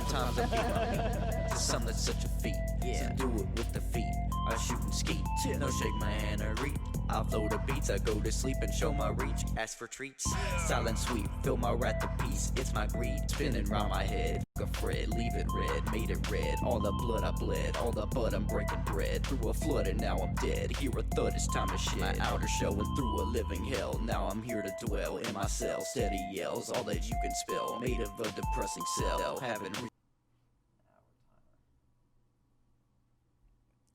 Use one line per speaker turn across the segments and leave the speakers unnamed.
sometimes I beat my meat. To some that's such a feat. Yeah, so do it with the feet. I shoot and ski. No shake my hand or reach. I flow the beats, I go to sleep and show my reach. Ask for treats, silent sweet, fill my wrath to peace. It's my greed, spinning round my head. A Fred, leave it red, made it red. All the blood I bled, all the bud I'm breaking bread. Through a flood and now I'm dead. Hear a thud, it's time to shed. My outer shell went through a living hell. Now I'm here to dwell in my cell. Steady yells, all that you can spell. Made of a depressing cell. Haven't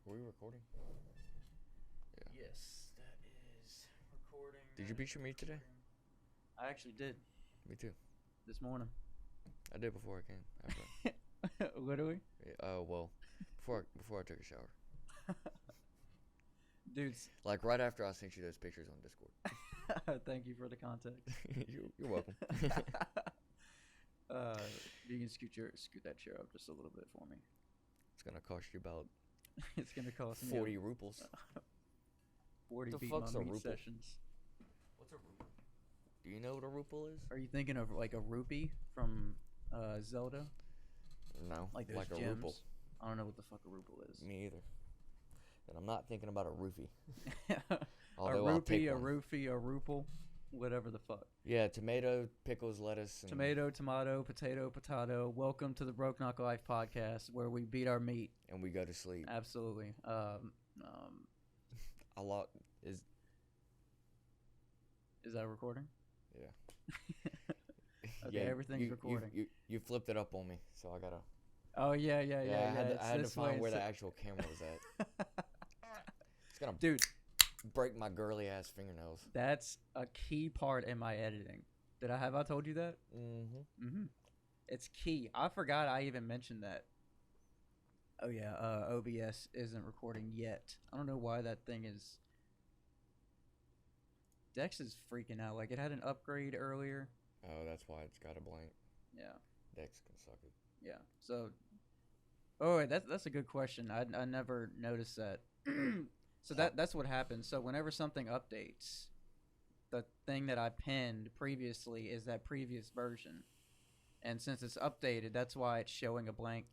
Were we recording? Yeah.
Yes, that is recording.
Did you beat your meat today?
I actually did.
Me too.
This morning.
I did before I came. After.
Literally?
Yeah, well, before I took a shower.
Dudes.
Like right after I sent you those pictures on Discord.
Thank you for the context.
You're welcome.
You can scoot that chair up just a little bit for me.
It's gonna cost you about
It's gonna cost me
40 rubles.
40
The
beat
fuck's
my
a
meat
ruple?
sessions.
What's a ruple? Do you know what a ruple is?
Are you thinking of like a rupee from Zelda?
No,
Like those
like a
gems?
ruple.
I don't know what the fuck a ruple is.
Me either. And I'm not thinking about a roofie.
A
Although I'll
rupee,
take
a
one.
roofie, a ruple, whatever the fuck.
Yeah, tomato, pickles, lettuce. And
Tomato, potato. Welcome to the Broke Knock Life podcast, where we beat our meat.
And we go to sleep.
Absolutely.
A lot is.
Is that recording?
Yeah.
Okay, everything's recording.
You flipped it up on me, so I gotta.
Oh yeah.
I had to
this way
find where the
instead-
actual camera was at. It's gonna
Dude,
break my girly ass fingernails.
that's a key part in my editing. Have I told you that?
Mm-hmm.
It's key. I forgot I even mentioned that. Oh yeah, OBS isn't recording yet. I don't know why that thing is. Dex is freaking out. Like it had an upgrade earlier.
Oh, that's why it's got a blank.
Yeah.
Dex can suck it.
Yeah. So, oh, wait, that's a good question. I never noticed that. So that's what happens. So whenever something updates, the thing that I pinned previously is that previous version, and since it's updated, that's why it's showing a blank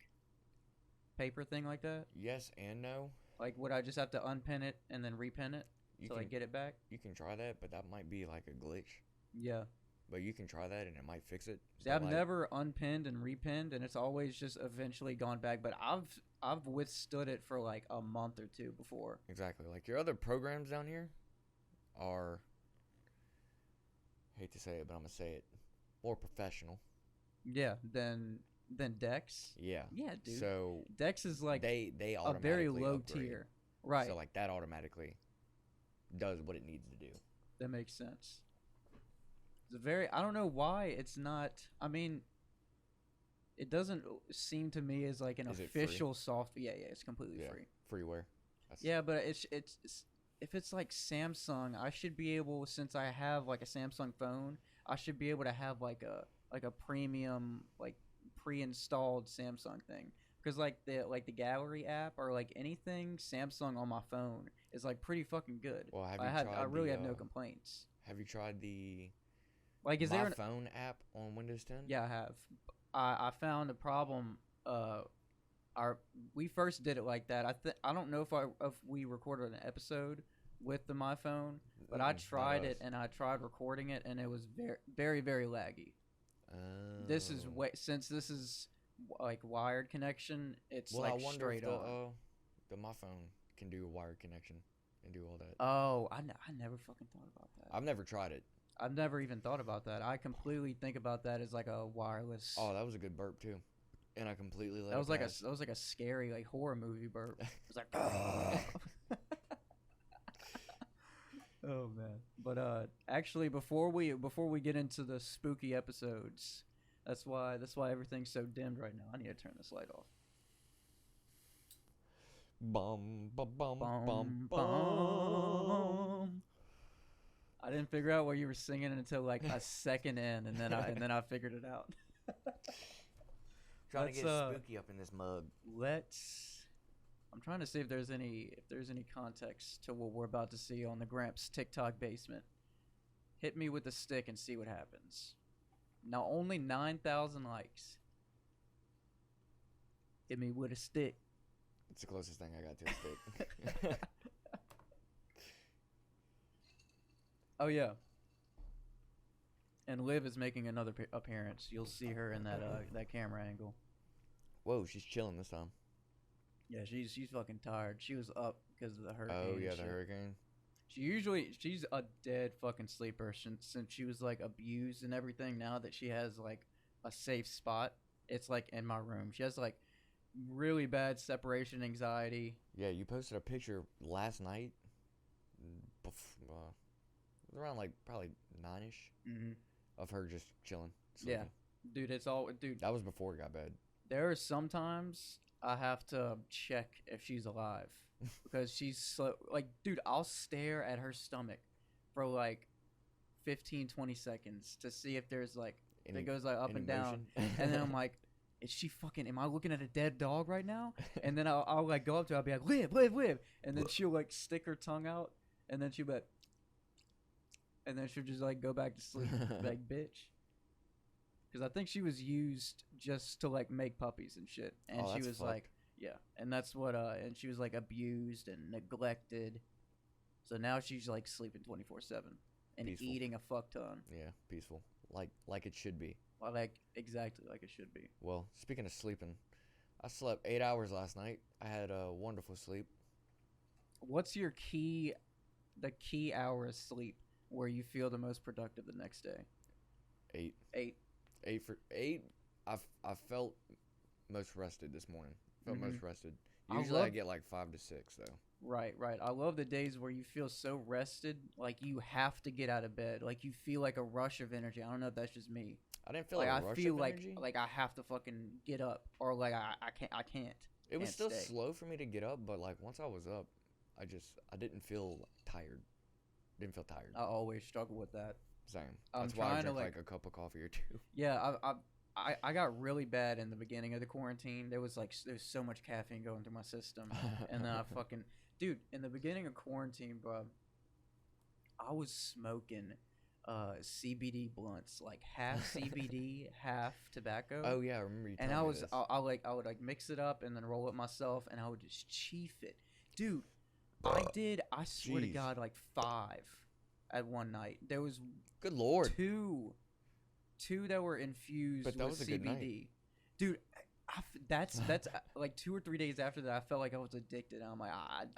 paper thing like that.
Yes and no.
Like, would I just have to unpin it and then repin it
You
till I
can
get it back?
You can try that, but that might be like a glitch.
Yeah.
But you can try that, and it might fix it.
See, I've never unpinned and repinned, and it's always just eventually gone back. But I've withstood it for like a month or two before.
Exactly. Like your other programs down here are, hate to say it, but I'm gonna say it, more professional.
Yeah, than Dex.
Yeah.
Yeah, dude.
So
Dex is like
they
a very
automatically
low
upgrade.
tier. Right.
So like that automatically does what it needs to do.
That makes sense. It's I don't know why it's not. I mean, it doesn't seem to me as like an
Is it free?
official soft. Yeah, it's completely free.
Freeware. That's
Yeah, but it's if it's like Samsung, I should be able, since I have like a Samsung phone, I should be able to have like a premium, like pre-installed Samsung thing. Because like the gallery app or like anything Samsung on my phone is like pretty fucking good.
Well,
I really have no complaints.
Have you tried the
Like, is
My
there an
Phone app on Windows 10?
Yeah, I have. I found a problem. We first did it like that. I don't know if we recorded an episode with the My Phone, but I tried it and I tried recording it and it was very very very laggy. This is since this is like wired connection, it's
well,
like
I wonder
straight
if
on.
the My Phone can do a wired connection and do all that.
Oh, I never fucking thought about that.
I've never tried it.
I've never even thought about that. I completely think about that as like a wireless.
Oh, that was a good burp too, and I completely let
That was
it
like
pass.
that was like a scary like horror movie burp. It was like. Oh man! But actually, before we get into the spooky episodes, that's why everything's so dimmed right now. I need to turn this light off.
Bum bum bum bum
Bum,
bum.
bum. I didn't figure out what you were singing until like a second in, and then I figured it out.
Trying to
Let's,
get spooky up in this mug.
I'm trying to see if there's any context to what we're about to see on the Gramps TikTok basement. Hit me with the stick and see what happens. Now only 9,000 likes. Hit me with a stick.
It's the closest thing I got to a stick.
Oh yeah. And Liv is making another appearance. You'll see her in that camera angle.
Whoa, she's chilling this time.
Yeah, she's fucking tired. She was up because of the hurricane.
Oh yeah,
and
the
shit.
hurricane.
She's a dead fucking sleeper since she was like abused and everything. Now that she has like a safe spot, it's like in my room. She has like really bad separation anxiety.
Yeah, you posted a picture last night. Around like probably 9ish of her just chilling. Sleeping.
Yeah, dude.
That was before it got bad.
There are sometimes I have to check if she's alive because she's so like, dude, I'll stare at her stomach for like 15-20 seconds to see if there's like it goes like up and down, and then I'm like, is she fucking? Am I looking at a dead dog right now? And then I'll like go up to her, I'll be like, live, and then she'll like stick her tongue out, and then she'll be like, and then she'll just like go back to sleep, like bitch. Because I think she was used just to like make puppies and shit, and she was
fucked.
like, yeah, and that's what and she was like abused and neglected, so now she's like sleeping 24/7 and
Peaceful.
eating a fuck ton.
Yeah, peaceful, like it should be.
Well, like exactly like it should be.
Well, speaking of sleeping, I slept 8 hours last night. I had a wonderful sleep.
What's your the key hour of sleep where you feel the most productive the next day?
8.
8.
8. I felt most rested this morning. Most rested.
I
Usually I
love-
get like 5 to 6 though.
Right. I love the days where you feel so rested, like you have to get out of bed, like you feel like a rush of energy. I don't know if that's just me.
I didn't feel
Like
a
I
rush
feel
of
like
energy.
like I have to fucking get up, or like I can't.
It was
can't
still
stay.
slow for me to get up, but like once I was up, I didn't feel tired. Didn't feel tired.
I always struggle with that.
Same.
I'm
That's why I
trying to,
drink
like-
like a cup of coffee or two.
Yeah, I got really bad in the beginning of the quarantine. There was so much caffeine going through my system, and then I fucking dude in the beginning of quarantine, bro. I was smoking CBD blunts, like half CBD, half tobacco.
Oh yeah, I remember you.
And
telling
I
me
was
this.
I would like mix it up and then roll it myself, and I would just chief it, dude. I swear to
Jeez.
God, like 5 at one night. There was
Good lord.
two that were infused
But that
with
was a good
CBD.
night.
Dude, that's like 2 or 3 days after that, I felt like I was addicted. I'm like, I
You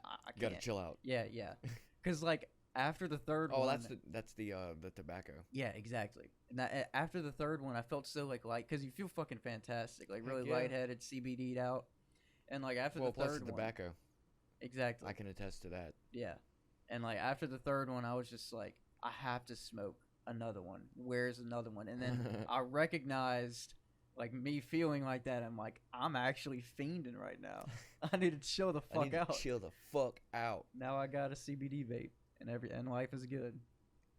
can't.
gotta chill out.
Yeah, because like after the third
Oh,
one,
that's the tobacco.
yeah, exactly. And after the third one, I felt so like light, because you feel fucking fantastic, like really
Heck yeah.
lightheaded, CBD'd out, and like after
Well,
the
plus
third
the
one,
tobacco.
exactly.
I can attest to that.
Yeah. And like after the third one, I was just like, I have to smoke another one. Where's another one? And then I recognized like me feeling like that. I'm like, I'm actually fiending right now. I need to chill the
I
fuck
need
out.
to chill the fuck out.
Now I got a CBD vape, and life is good.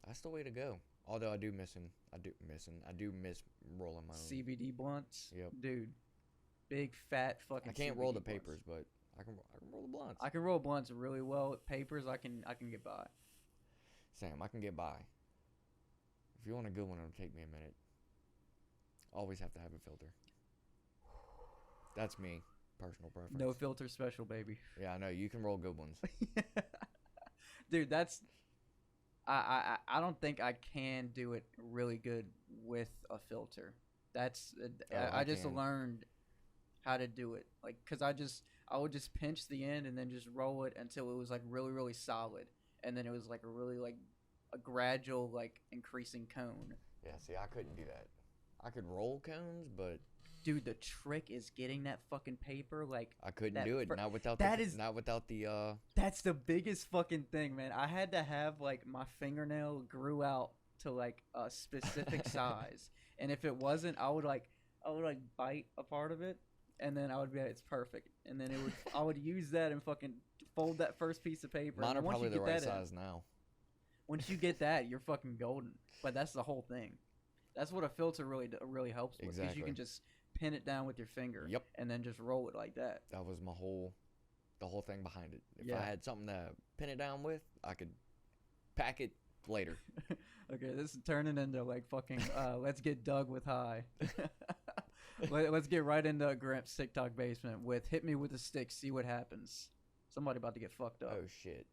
That's the way to go. Although I do miss rolling my own.
CBD blunts.
Yep.
Dude. Big fat fucking.
I can't
CBD
roll the
blunts.
papers, but I can roll the blunts.
I can roll blunts really well. Papers, I can get by.
Sam, I can get by. If you want a good one, it'll take me a minute. Always have to have a filter. That's me. Personal preference.
No filter special, baby.
Yeah, I know. You can roll good ones.
Dude, that's I don't think I can do it really good with a filter. That's I just
can.
learned how to do it, like, because I would just pinch the end and then just roll it until it was like really solid, and then it was like a really like a gradual like increasing cone.
Yeah, see, I couldn't do that. I could roll cones, but
Dude, the trick is getting that fucking paper like
I couldn't
that
do it.
fir-
Not without
that
the
is-
not without the
That's the biggest fucking thing, man. I had to have like my fingernail grew out to like a specific size, and if it wasn't, I would like bite a part of it, and then I would be like, it's perfect, and then I would use that and fucking fold that first piece of paper.
mine
and
are
once
probably
you
the
get
right
that in-
size now.
once you get that, you're fucking golden. But that's the whole thing. That's what a filter really helps with, because you
Exactly.
can just pin it down with your finger.
Yep.
And then just roll it like that.
That was the whole thing behind it. If
Yeah.
I had something to pin it down with, I could pack it later.
Okay, this is turning into like fucking let's get Doug with high. Let's get right into Gramps' TikTok basement with "Hit me with a stick, see what happens." Somebody about to get fucked up.
Oh shit.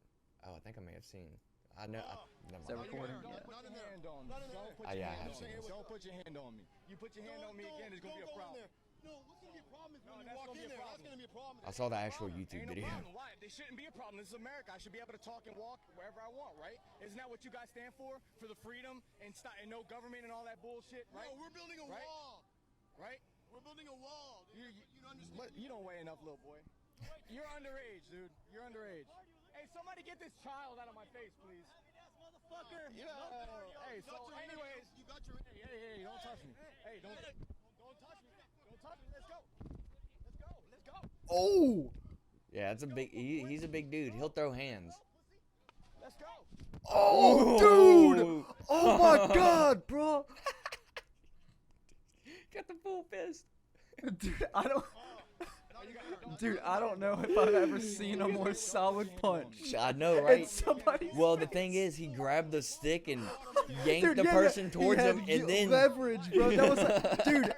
Oh, I think I may have seen. I know. Never
Is that
mind.
recording?
Not
Yeah.
in there. Don't put your
Oh, yeah, I
hand
have
on
seen
me.
this.
Don't put your hand on me. You put your hand on me again, it's gonna be a problem.
No, what's gonna be a problem is
No,
when you
that's
walk
gonna
in
be a
there. That's
problem.
gonna be a problem.
I saw the actual YouTube
Ain't no
video.
problem. Why? There shouldn't be a problem. This is America. I should be able to talk and walk wherever I want, right? Isn't that what you guys stand for? For the freedom and no government and all that bullshit, right?
No, we're building a
Right?
wall.
Right?
We're building a wall.
You,
You don't understand.
but you don't weigh enough, little boy. You're underage, dude. You're underage. Hey, somebody get this child out of my face, please.
Motherfucker.
Yeah. Hey, so anyways,
You got your.
hey, don't touch me. Hey, don't touch me. Don't touch me. Let's go. Let's go.
Oh. Yeah, that's a big. He's a big dude. He'll throw hands.
Let's go.
Oh,
dude! Oh my god, bro!
Got the full fist.
Dude, I don't know if I've ever seen a more solid punch.
I know, right?
And somebody's
Well, the thing is, he grabbed the stick and yanked
Dude,
the
yeah,
person
he
towards
had
him, and then
leverage, bro. That was like, dude,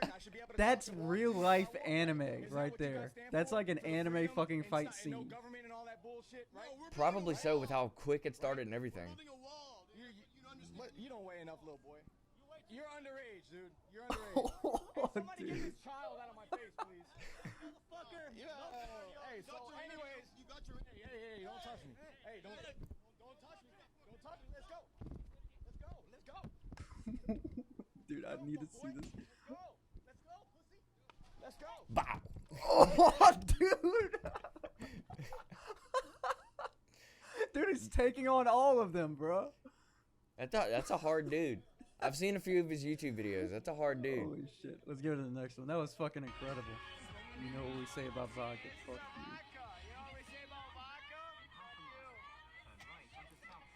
that's real life anime right there. That's like an anime fucking fight scene.
No government and all that bullshit, right?
probably so with how quick it started and everything.
Building a wall.
You don't understand. But you don't weigh enough, little boy. You're underage, dude. You're underage.
Oh,
Somebody get
dude.
this child out of my face, please. Motherfucker. Yeah. Hey, so anyways,
You got your.
hey, don't touch me. Hey, don't touch me. Don't touch me. Let's go.
Dude, I need to see this.
Let's go.
Bow.
Oh, dude. Dude, he's taking on all of them, bro.
That's a hard dude. I've seen a few of his YouTube videos. That's a hard dude.
Holy shit. Let's go to the next one. That was fucking incredible. You know what we say about vodka. Fuck you.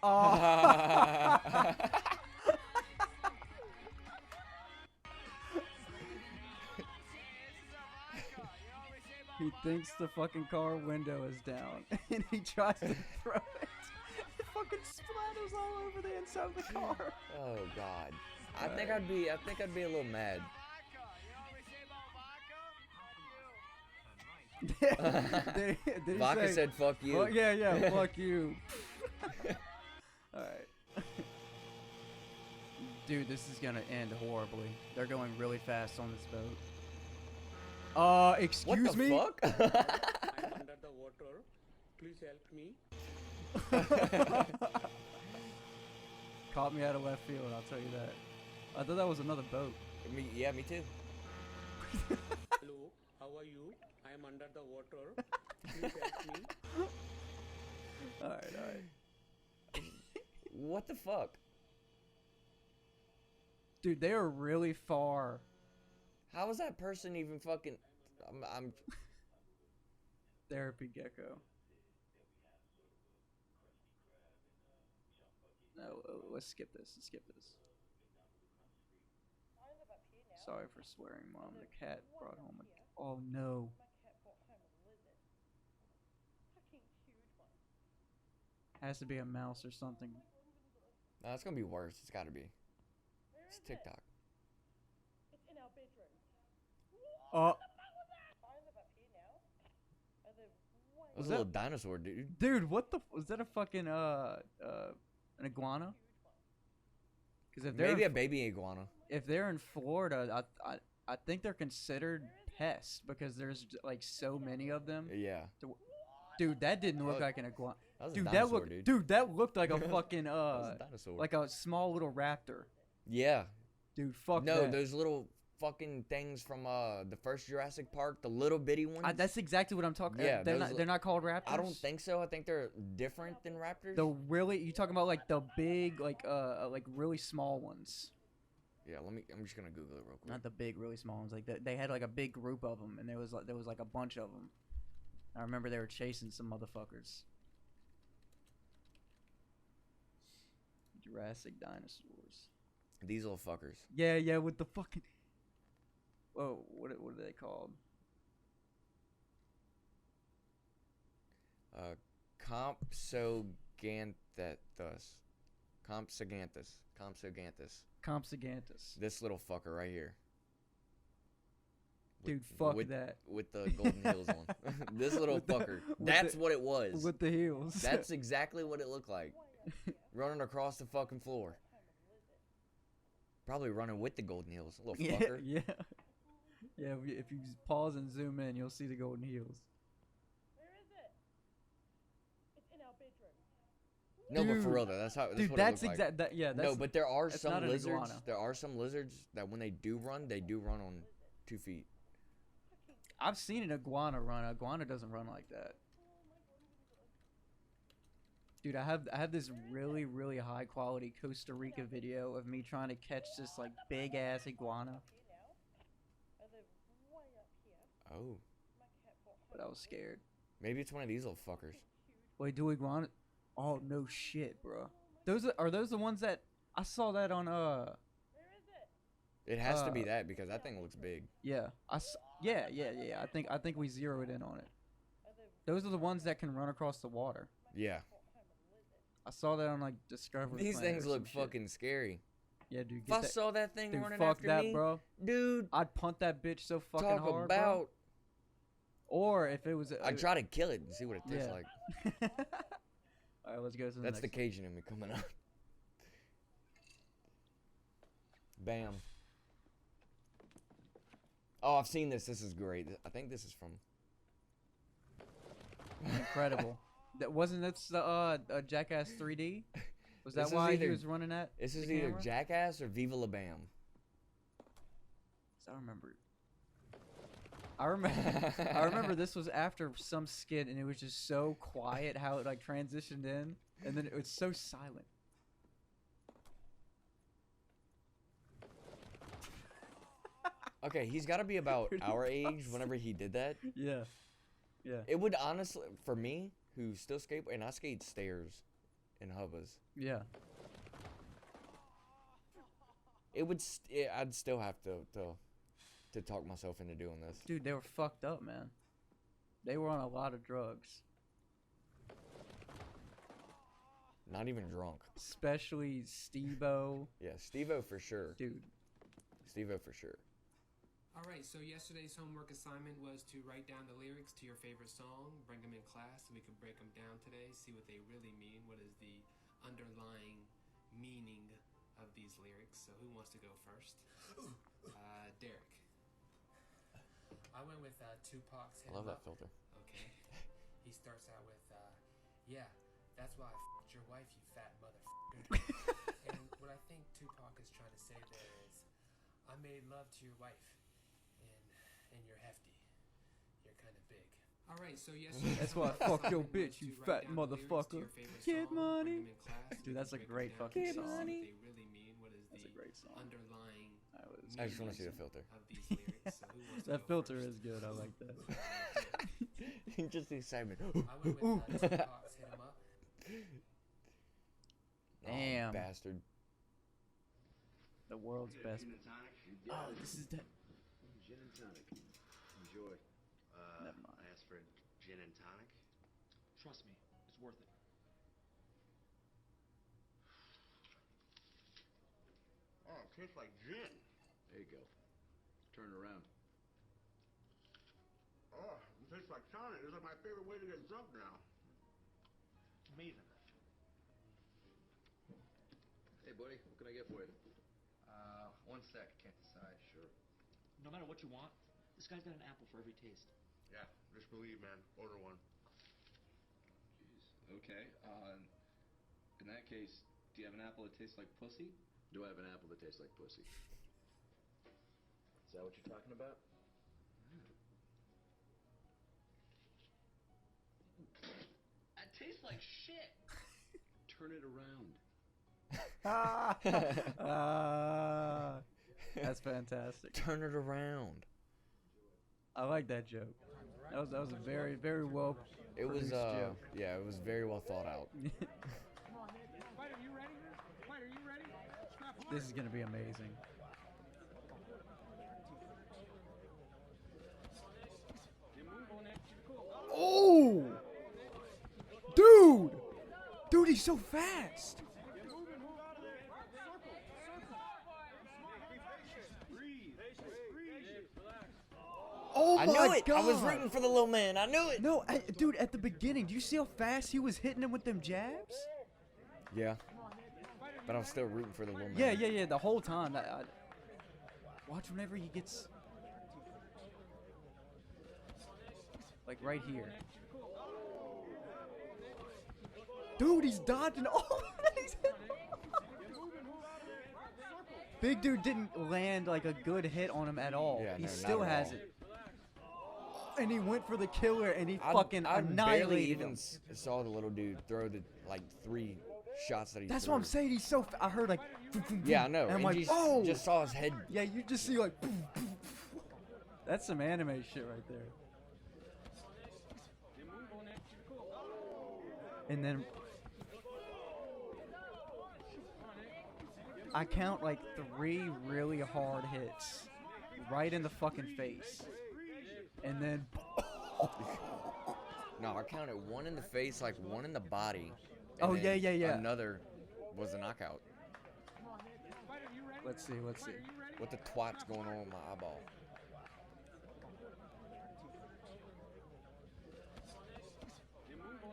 Oh. He thinks the fucking car window is down, and he tries to throw it. It fucking splatters all over the inside of the car.
Oh God. I think I'd be a little mad.
Did he
Vodka
say,
said fuck you.
"Well, yeah, fuck you." Alright. Dude, this is gonna end horribly. They're going really fast on this boat.
What
Excuse
the
me?
fuck?
I'm under the water. Please help me.
Caught me out of left field, I'll tell you that. I thought that was another boat.
Yeah, me too.
Hello, how are you? I am under the water. Please help me.
Alright.
What the fuck?
Dude, they are really far.
How is that person even fucking? I'm
Therapy gecko. No, let's skip this. Sorry for swearing, Mom. The cat brought home a... Oh, no. Has to be a mouse or something.
No, it's gonna be worse. It's gotta be. It's TikTok.
It's in our bedroom.
Oh,
It was
that-
a little dinosaur, dude.
dude, what the... Was that a fucking, an iguana? Because if they're
Maybe a
in,
baby iguana.
if they're in Florida, I think they're considered pests because there's like so many of them.
Yeah.
Dude, that didn't look
Oh,
like an iguana.
That was a
Dude,
dinosaur,
that looked,
dude.
that looked like a fucking
That was a dinosaur.
like a small little raptor.
Yeah.
Dude, fuck
No,
that.
those little fucking things from the first Jurassic Park, the little bitty ones.
That's exactly what I'm talking.
Yeah,
they're
those
not. They're not called raptors.
I don't think so. I think they're different than raptors.
The really, you talking about like the big, like really small ones.
Yeah, I'm just gonna Google it real quick.
Not the big, really small ones. Like they had like a big group of them, and there was like a bunch of them. I remember they were chasing some motherfuckers. Jurassic dinosaurs.
These little fuckers.
Yeah, with the fucking. Whoa, what are they called?
Compsognathus.
Compsognathus.
This little fucker right here.
Dude, fuck
with,
that.
with the golden heels on. This little
With the-
fucker.
with
That's
the-
what it was.
With the heels.
That's exactly what it looked like. Running across the fucking floor. Probably running with the golden heels. Little
yeah,
fucker.
yeah. Yeah, if you pause and zoom in, you'll see the golden heels.
Where is it? It's in our bedroom.
No, but for
Dude.
real though, that's how. That's
Dude,
what
that's
it looked
exact. That, yeah, that's
no, but there are
that's
some
not an
lizards.
iguana.
There are some lizards that when they do run on 2 feet.
I've seen an iguana run. An iguana doesn't run like that. Dude, I have this really, really high quality Costa Rica video of me trying to catch this like big ass iguana,
I live way up here.
Oh,
My cat got
but I was scared.
maybe it's one of these little fuckers.
Wait, do iguana? Oh no shit, bro. Are those the ones that I saw that on
Where is it?
It has to be that because that thing looks big.
yeah yeah. I think we zeroed in on it. Those are the ones that can run across the water.
Yeah.
I saw that on like Discovery.
These
Planet
things
or
look
some shit.
fucking scary.
Yeah, dude.
If I saw that thing
Dude,
running
fuck
after
that,
me,
bro.
dude,
I'd punt that bitch so fucking
talk
hard, bro.
about.
Or if it was,
I'd try to kill it and see what it tastes
yeah.
like.
All right, let's go to the
That's the
next.
Cajun in me coming up. Bam. Oh, I've seen this. This is great. I think this is from.
Incredible. That wasn't that's the Jackass 3D. Was that
This is
why he
either-
was running that?
This is
the
either
camera?
Jackass or Viva La Bam.
'Cause I remember. I remember this was after some skit and it was just so quiet how it like transitioned in and then it was so silent.
Okay, he's got to be about
Pretty
our age
fast.
whenever he did that.
Yeah. Yeah.
It would honestly, for me, who still skate, and I skate stairs and hubbas,
Yeah.
it would, I'd still have to talk myself into doing this.
Dude, they were fucked up, man. They were on a lot of drugs.
Not even drunk.
Especially Steve-O.
Yeah, Steve-O for sure.
Dude.
Steve-O for sure.
Alright, so yesterday's homework assignment was to write down the lyrics to your favorite song, bring them in class, and we could break them down today, see what they really mean. What is the underlying meaning of these lyrics? So who wants to go first? Derek. I went with Tupac's Hit
I love
'Em
that
Up.
filter.
Okay. He starts out with, yeah, that's why I f***ed your wife, you fat motherfucker. And what I think Tupac is trying to say there is, I made love to your wife, and you're hefty. You're kind of big. All right, so yesterday.
That's why I fucked your bitch, you fat motherfucker. Get money. Dude, that's a great fucking song.
What they really mean. What is
That's a
the
great song.
underlying
I just want to see the filter.
of these lyrics? So who wants to
That
go
filter
first?
is good. I like that.
Just the excitement.
I went with Tupac's Hit 'Em Up.
Damn.
Oh, bastard.
The world's best. Oh, this is that.
Gin and tonic. Enjoy.
Never mind.
I asked for gin and tonic.
Trust me, it's worth it.
Oh, it tastes like gin. There you go. Turn it around. Oh, it tastes like tonic. It's like my favorite way to get drunk now.
Amazing.
Hey, buddy, what can I get for you? One sec. Can't decide. Sure.
No matter what you want, this guy's got an apple for every taste.
Yeah, just believe, man. Order one.
Jeez. Okay. In that case, do you have an apple that tastes like pussy?
Do I have an apple that tastes like pussy? Is that what you're talking about?
That tastes like shit.
Turn it around.
That's fantastic.
Turn it around.
I like that joke. That was a very, very well.
It was
produced joke.
yeah, it was very well thought out.
This is gonna be amazing. Oh, dude, he's so fast. Oh
I
my
knew it. I was
God.
rooting for the little man. I knew it.
No, dude, at the beginning, do you see how fast he was hitting him with them jabs?
Yeah. But I was still rooting for the little
Yeah,
man.
yeah, yeah, the whole time. Watch whenever he gets... Like, right here. Dude, he's dodging all these. Big dude didn't land, like, a good hit on him at all.
Yeah,
He
no, not
still
at
has
all.
it. And he went for the killer, and he
I
fucking
barely
annihilated
even
him.
saw the little dude throw the, like, 3 shots that he
That's
threw.
what I'm saying. He's so... I heard, like... boom, boom,
Yeah, I
boom,
know.
And I'm
And
like,
you
oh!
just saw his head.
Yeah, you just see, like... boom, boom, boom. That's some anime shit right there. And then... I count, like, 3 really hard hits. Right in the fucking face. And then...
No, I counted 1 in the face, like 1 in the body.
Oh,
and
yeah,
then
yeah, yeah.
Another was a knockout.
Let's see, let's see.
What the twat's going on with my eyeball?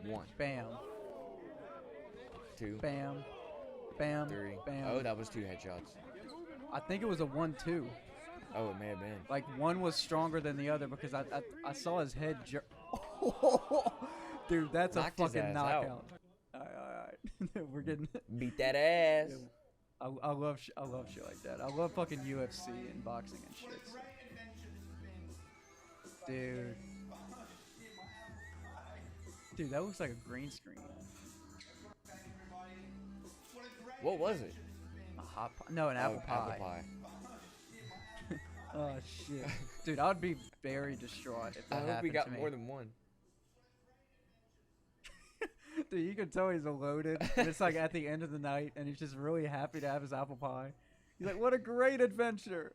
One,
Bam.
2,
Bam. Bam.
3.
Bam.
Oh, that was 2 headshots.
I think it was a 1-2.
Oh, it may have been.
Like, one was stronger than the other because I saw his head jerk. Dude, that's
Knocked
a
his
fucking
ass out.
knockout. Alright. We're getting...
Beat that ass.
I love shit like that. I love fucking UFC and boxing and shit. Dude, that looks like a green screen.
What was it?
A hot pie? No, an apple pie.
Apple pie.
Oh shit, dude, I would be very distraught if that
I
happened
hope we got
to me.
more than 1.
Dude, you can tell he's loaded. And it's like at the end of the night, and he's just really happy to have his apple pie. He's like, "What a great adventure!"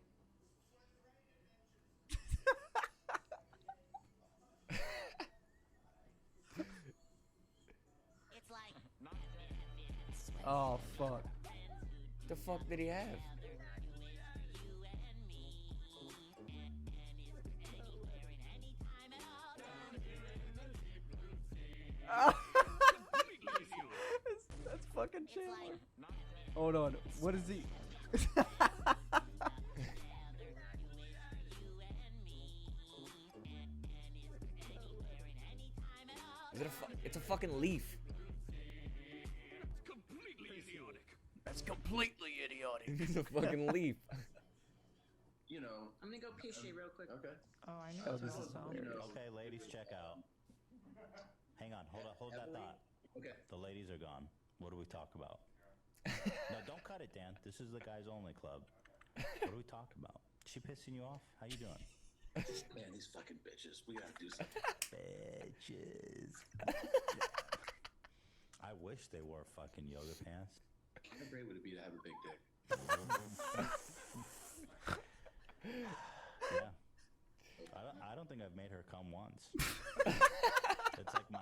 Oh fuck!
The fuck did he have?
That's fucking Chandler. Hold on, what is he?
Is it it's a fucking leaf.
That's completely idiotic.
It's a fucking leaf.
You know.
I'm gonna go pee shit real quick.
Okay.
Oh, I know.
Oh, this is
Okay, ladies, check out. Hang on, hold that thought.
Okay.
The ladies are gone. What do we talk about? No, don't cut it, Dan. This is the guys only club. What do we talk about? She pissing you off? How you doing?
Man, these fucking bitches. We gotta do something.
Bitches. I wish they wore fucking yoga pants.
How great would it be to have a big dick?
Yeah. I don't think I've made her come once. It's like my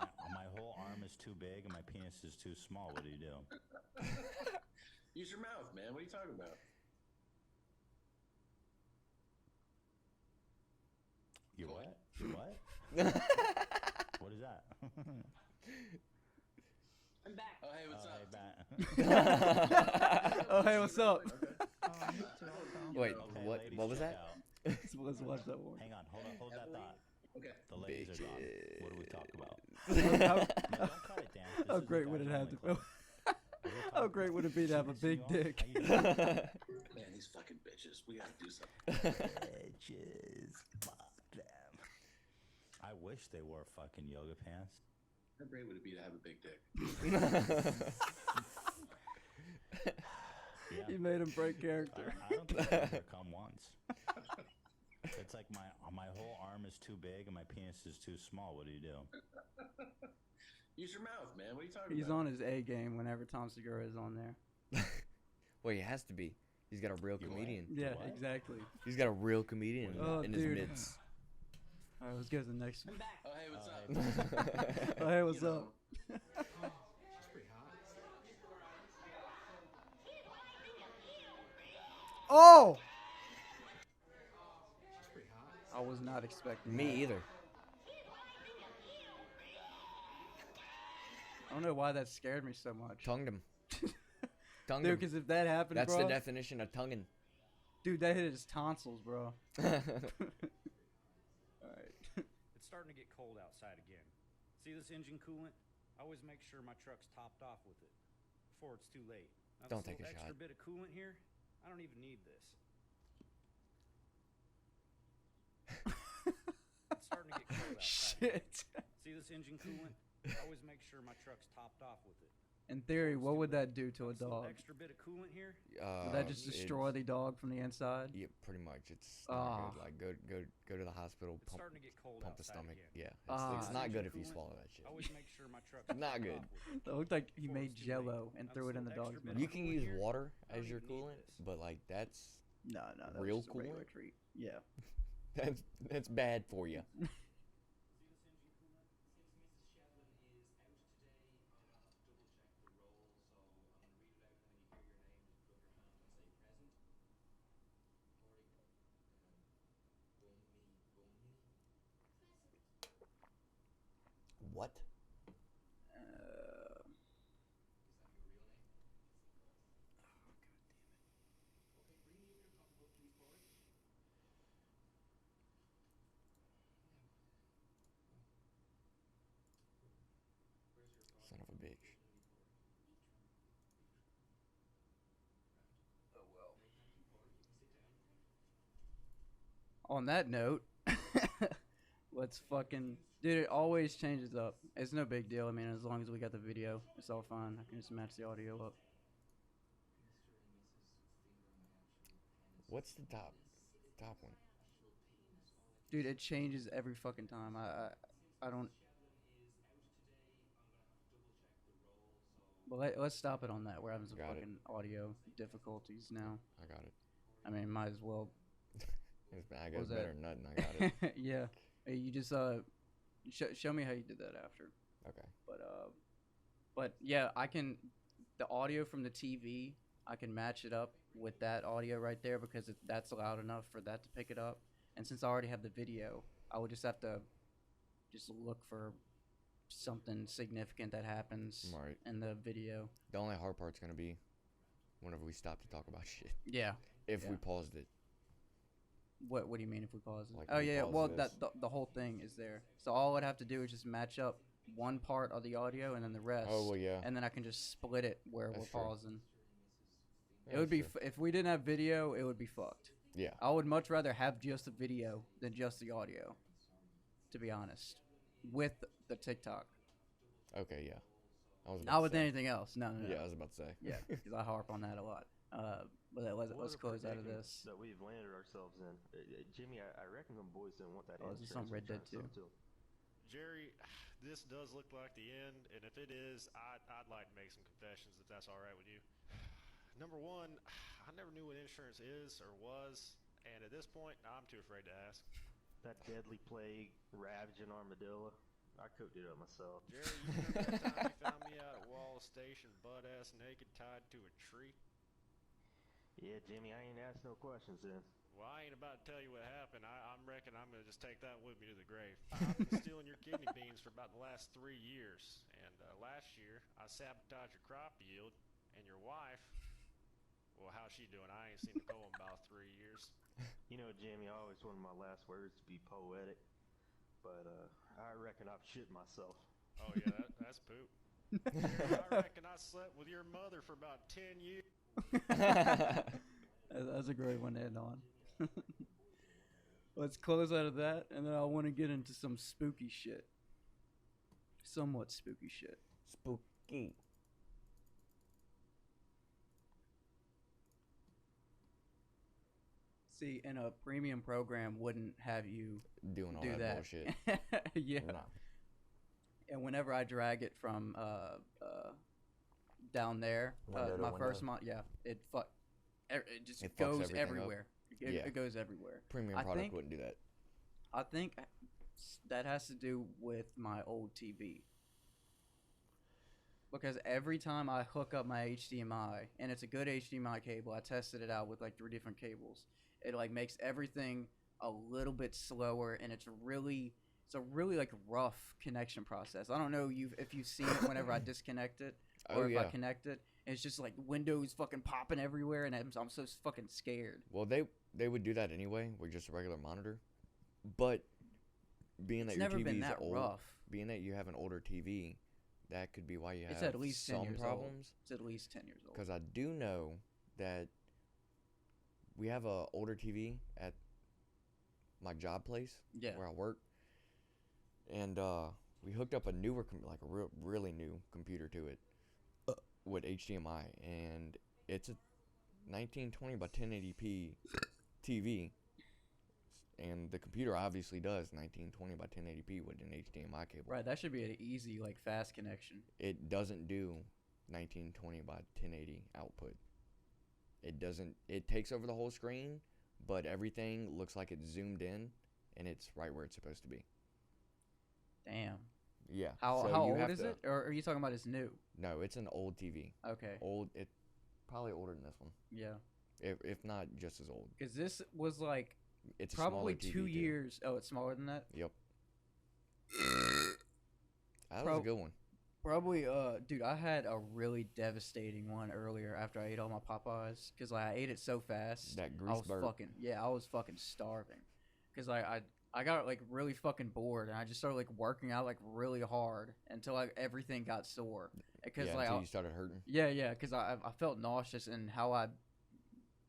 whole arm is too big and my penis is too small. What do you do?
Use your mouth, man. What are you talking about?
You what? You what? What is that?
I'm back.
Oh, hey, what's up?
Hey, Matt.
Oh, hey, what's up?
Wait,
Okay,
what?
ladies,
What was
check
that?
out.
Let's watch that one.
Hang on, hold that thought.
Okay.
The ladies are gone. What do we talk about?
How,
No, don't cut it, Dan. This
how
is the
great would
guys
it have
only
to
club.
be? How great would it be to have a big dick?
How you doing?
Man, these fucking bitches. We gotta do something.
Bitches. Fuck them. I wish they wore fucking yoga pants.
How great would it be to have a big dick?
Yeah.
You made him break character.
I don't think I've ever come once. It's like my whole arm is too big and my penis is too small. What do you do?
Use your mouth, man. What are you talking
He's
about?
on his A game whenever Tom Segura is on there.
Well, he has to be. He's got a real
You what?
comedian.
Yeah,
What?
exactly.
He's got a real comedian
Oh,
in his
dude.
midst.
All right, let's go to the next one.
I'm back.
Oh, hey, what's
Oh,
up?
Oh, hey, what's
You
up?
know.
She's pretty hot.
Oh!
She's pretty hot.
I was not expecting
Me
that.
either.
I don't know why that scared me so much.
Tongued him. Tongued
Dude,
him.
because if that happened,
That's
bro.
the definition of tonguing.
Dude, that hit his tonsils, bro. Alright.
It's starting to get cold outside again. See this engine coolant? I always make sure my truck's topped off with it before it's too late. Now,
Don't
this
take a
little extra
shot.
bit of coolant here, I don't even need this. It's starting to get cold outside.
Shit.
See this engine coolant? I always make sure my truck's topped off with it.
In theory, what would that do to a
This little
dog?
extra bit of coolant here?
Would that just destroy the dog from the inside?
Yeah, pretty much. It's not good. Like go to the hospital.
It's starting to get cold
pump the
outside
stomach.
again.
Yeah, it's not good if you
Coolant,
swallow that shit.
I always make sure my truck's
Not
topped
good.
off with it.
That looked like he
Before
made
it's too late.
Jello and
Now,
threw it
this
in the
little
dog's
extra
mouth.
You can use water
I
as
don't
your
even need
coolant,
this.
but like that's
No, that
real
was just a regular
coolant?
treat. Yeah.
that's bad for you. What? Son of a bitch.
On that note, let's fucking... Dude, it always changes up. It's no big deal. I mean, as long as we got the video, it's all fine. I can just match the audio up.
What's the top one?
Dude, it changes every fucking time. I don't... Well, let's stop it on that. We're having some
Got it.
fucking audio difficulties now.
I got it.
I mean, might as well.
I
What
got
was
better
that?
than nothing. I got it.
Yeah. Hey, you just show me how you did that after.
Okay.
But yeah, I can. The audio from the TV, I can match it up with that audio right there because that's loud enough for that to pick it up. And since I already have the video, I would just have to just look for something significant that happens
Right.
in the video.
The only hard part's gonna be whenever we stop to talk about shit.
Yeah.
If
Yeah.
we paused it.
What do you mean if we pause it?
Like,
Oh
we
yeah,
pause
well
this.
the whole thing is there. So all I'd have to do is just match up one part of the audio and then the rest.
Oh, well, yeah.
And then I can just split it where
That's
we're
true.
pausing.
Yeah,
It would be
that's true.
if we didn't have video, it would be fucked.
Yeah.
I would much rather have just the video than just the audio, to be honest. With the TikTok.
Okay, yeah. I was about
Not
to
with
say.
anything else. No.
Yeah, I was about to say.
Yeah, because I harp on that a lot. But let's close out of this.
That we've landed ourselves in. Jimmy, I reckon them boys didn't want that.
Oh, is this on Red Dead 2?
Jerry, this does look like the end, and if it is, I'd like to make some confessions if that's all right with you. Number one, I never knew what insurance is or was, and at this point, I'm too afraid to ask.
That deadly plague ravaging armadillo. I cooked it up myself.
Jerry, you remember that time you found me out at Wallace Station, butt-ass naked, tied to a tree?
Yeah, Jimmy, I ain't asked no questions then.
Well, I ain't about to tell you what happened. I'm reckon I'm going to just take that with me to the grave. I've been stealing your kidney beans for about the last 3 years. And last year, I sabotaged your crop yield. And your wife, well, how's she doing? I ain't seen Nicole in about 3 years.
You know, Jimmy, I always wanted my last words to be poetic. But I reckon I've shit myself.
Oh, yeah, that's poop. Jerry, I reckon I slept with your mother for about 10 years.
That's a great one to end on. Let's close out of that, and then I want to get into some spooky shit. Somewhat spooky shit.
Spooky.
See, and a premium program wouldn't have you
Doing all
do
that
that.
bullshit.
Yeah.
No.
And whenever I drag it from down there,
Window to
my
window.
first month, yeah, it just
It fucks
goes
everything up.
everywhere. It goes everywhere.
Premium
I
product
think-
wouldn't do that.
I think that has to do with my old TV. Because every time I hook up my HDMI, and it's a good HDMI cable, I tested it out with like 3 different cables. It like makes everything a little bit slower, and it's a really like rough connection process. I don't know if you've seen it whenever I disconnect it or if I connect it. And it's just like Windows fucking popping everywhere, and I'm so fucking scared.
Well, they would do that anyway with just a regular monitor, but being that your TV is old,
rough.
being that you have an older TV, that could be why you have
It's at least 10
some
years
problems.
old. It's at least 10 years old.
Because I do know that we have a older TV at my job place where I work, and we hooked up a newer, like a really new computer to it with HDMI, and it's a 1920 by 1080p TV, and the computer obviously does 1920 by 1080p with an HDMI cable.
Right, that should be an easy, like, fast connection.
It doesn't do 1920 by 1080 output. It doesn't. It takes over the whole screen, but everything looks like it's zoomed in, and it's right where it's supposed to be.
Damn.
Yeah.
How
so
old is it? Or are you talking about it's new?
No, it's an old TV.
Okay.
Old. It probably older than this one.
Yeah.
If not just as old.
Because this was like
it's
probably
a
2 years. Oh, it's smaller than that?
Yep. That was a good one.
Probably, dude, I had a really devastating one earlier after I ate all my Popeyes. Because like, I ate it so fast.
That grease burp.
I was fucking starving. Because like, I got like really fucking bored, and I just started like working out like really hard until like everything got sore. Because like
until you started hurting.
Yeah, because I felt nauseous, and how I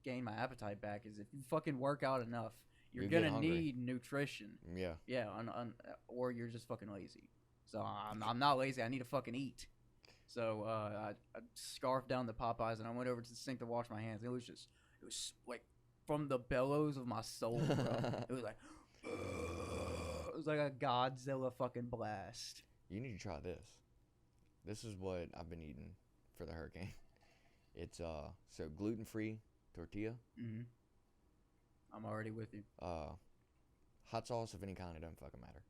gained my appetite back is if you fucking work out enough, you're gonna need nutrition.
Yeah.
Yeah, or you're just fucking lazy. So I'm not lazy. I need to fucking eat. So I scarfed down the Popeyes, and I went over to the sink to wash my hands. It was like from the bellows of my soul, bro. It was like. It was like a Godzilla fucking blast.
You need to try this. This is what I've been eating for the hurricane. It's so gluten-free tortilla.
Mhm. I'm already with you.
Hot sauce of any kind, it doesn't fucking matter.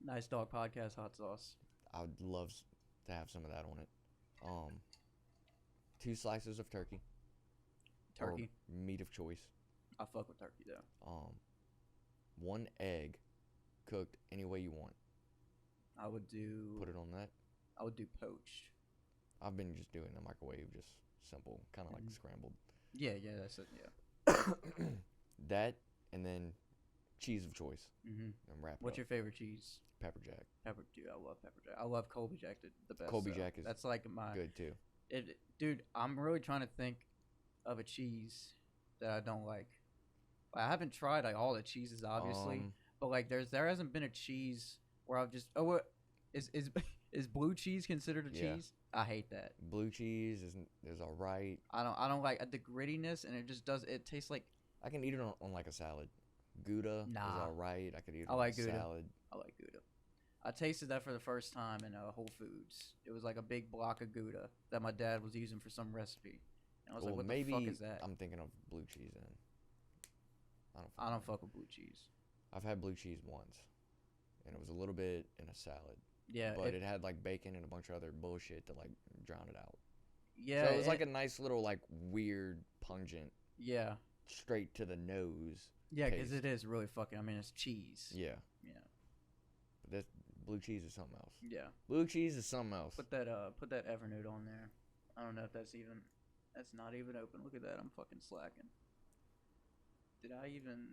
Nice Dog Podcast hot sauce.
I would love to have some of that on it. 2 slices of turkey.
Turkey.
Or meat of choice.
I fuck with turkey though.
1 egg cooked any way you want.
I would do.
Put it on that.
I would do poached.
I've been just doing the microwave, just simple, kind of like scrambled.
Yeah, that's it. Yeah.
That, and then cheese of choice.
Mm-hmm.
And wrap it
What's
up.
your favorite cheese?
Pepper Jack.
Dude, I love Pepper Jack. I love Colby Jack the best.
Colby Jack is
that's like my
good too.
Dude, I'm really trying to think of a cheese that I don't like. I haven't tried like all the cheeses, obviously, but like there hasn't been a cheese where I've just is blue cheese considered a cheese? I hate that.
Blue cheese is alright.
I don't like the grittiness, and it tastes like.
I can eat it on like a salad. Gouda is alright. I could eat it on a salad.
I like Gouda. I tasted that for the first time in Whole Foods. It was like a big block of Gouda that my dad was using for some recipe. And I was like, what the fuck is that?
I'm thinking of blue cheese then.
I don't fuck with blue cheese.
I've had blue cheese once, and it was a little bit in a salad.
Yeah,
but it had like bacon and a bunch of other bullshit to like drown it out.
Yeah,
so it was like a nice little like weird pungent.
Yeah.
Straight to the nose.
Yeah, because it is really fucking. I mean, it's cheese.
Yeah.
Yeah.
But that blue cheese is something else.
Yeah.
Blue cheese is something else.
Put that Evernote on there. I don't know if that's not even open. Look at that. I'm fucking slacking. Did I even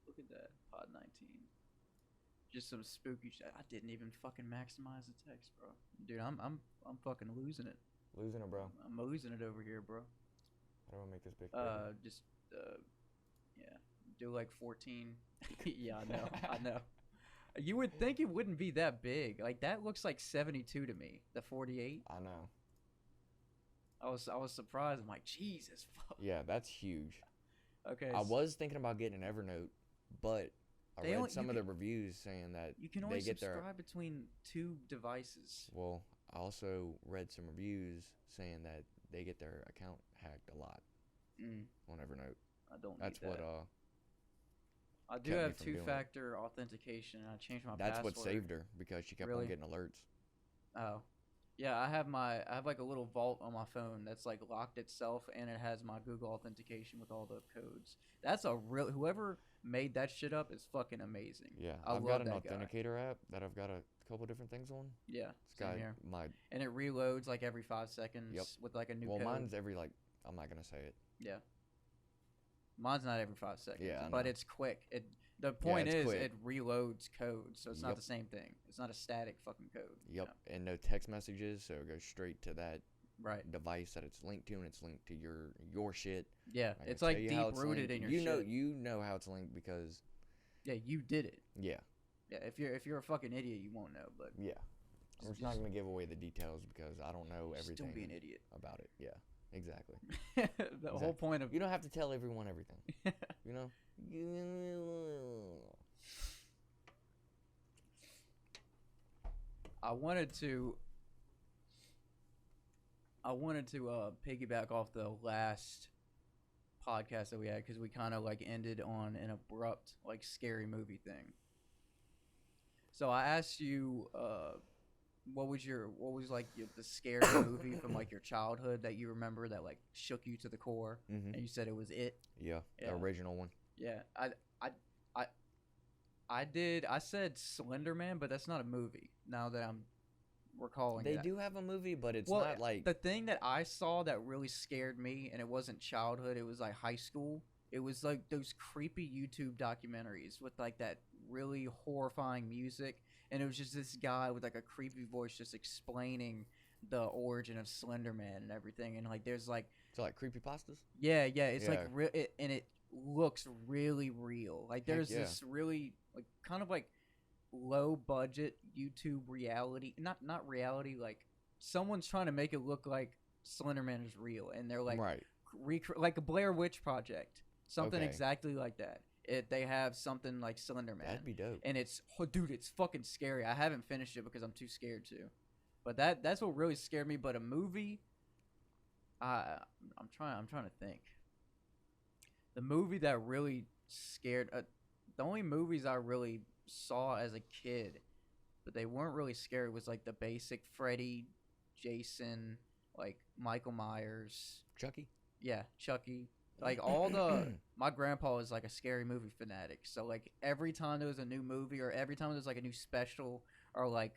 look at that? Pod 19. Just some spooky shit. I didn't even fucking maximize the text, bro. Dude, I'm fucking losing it.
Losing it, bro.
I'm losing it over here, bro.
How do I make this big?
Yeah. Do like 14. Yeah, I know. You would think it wouldn't be that big. Like that looks like 72 to me. The 48.
I know.
I was surprised. I'm like, Jesus fuck.
Yeah, that's huge.
Okay.
I was thinking about getting an Evernote, but I read some of the reviews saying that
you can only subscribe between 2 devices.
Well, I also read some reviews saying that they get their account hacked a lot on Evernote.
I don't.
That's
need that.
what.
I do have 2-factor authentication. I changed my password.
That's what saved her because she kept on getting alerts.
Oh, Yeah, I have like a little vault on my phone that's like locked itself, and it has my Google authentication with all the codes. That's a real whoever made that shit up is fucking amazing.
Yeah,
I
I've
love
got an
that guy.
authenticator app that I've got a couple different things on.
Yeah,
It's
same
got
here.
my
And it reloads like every 5 seconds
Yep.
with like a new
well,
code.
mine's every like I'm not gonna say it.
Yeah. Mine's not every 5 seconds.
Yeah, I
but
know.
it's quick. The point
it's
is
quick.
it reloads code, so it's not
Yep.
the same thing. It's not a static fucking code.
Yep, and no text messages, so it goes straight to that
Right.
device that it's linked to, and it's linked to your shit.
Yeah,
I can
it's like
tell you how it's
deep-rooted
linked.
in your shit.
You know how it's linked because
Yeah, you did it.
yeah,
Yeah, if you're a fucking idiot, you won't know. But
yeah. We're just not gonna give away the details because I don't know
Just
everything.
don't be an idiot.
about it. Yeah, exactly.
the whole point of
You don't have to tell everyone everything. You know.
I wanted to piggyback off the last podcast that we had because we kind of like ended on an abrupt like scary movie thing. So I asked you, what was the scary movie from like your childhood that you remember that like shook you to the core?
Mhm.
And you said it was It.
Yeah, the original one.
Yeah, I did. I said Slender Man, but that's not a movie. Now that I'm recalling,
They
that.
do have a movie, but it's
Well,
not like
the thing that I saw that really scared me, and it wasn't childhood. It was like high school. It was like those creepy YouTube documentaries with like that really horrifying music, and it was just this guy with like a creepy voice just explaining the origin of Slender Man and everything. And like there's like
so like creepypastas.
yeah, it's like
Yeah.
real, and it looks really real. Like there's
yeah.
this really like kind of like low budget YouTube reality, not reality. Like someone's trying to make it look like Slenderman is real, and they're like
Right.
like a Blair Witch Project, something
Okay.
exactly like that. They have something like Slenderman.
That'd be dope.
And it's dude, it's fucking scary. I haven't finished it because I'm too scared to. But that's what really scared me. But a movie, I'm trying to think. The movie that really scared, the only movies I really saw as a kid, but they weren't really scary, was like the basic Freddy, Jason, like Michael Myers,
Chucky.
Yeah, Chucky. Like all the my grandpa was like a scary movie fanatic. So like every time there was a new movie or every time there was like a new special or like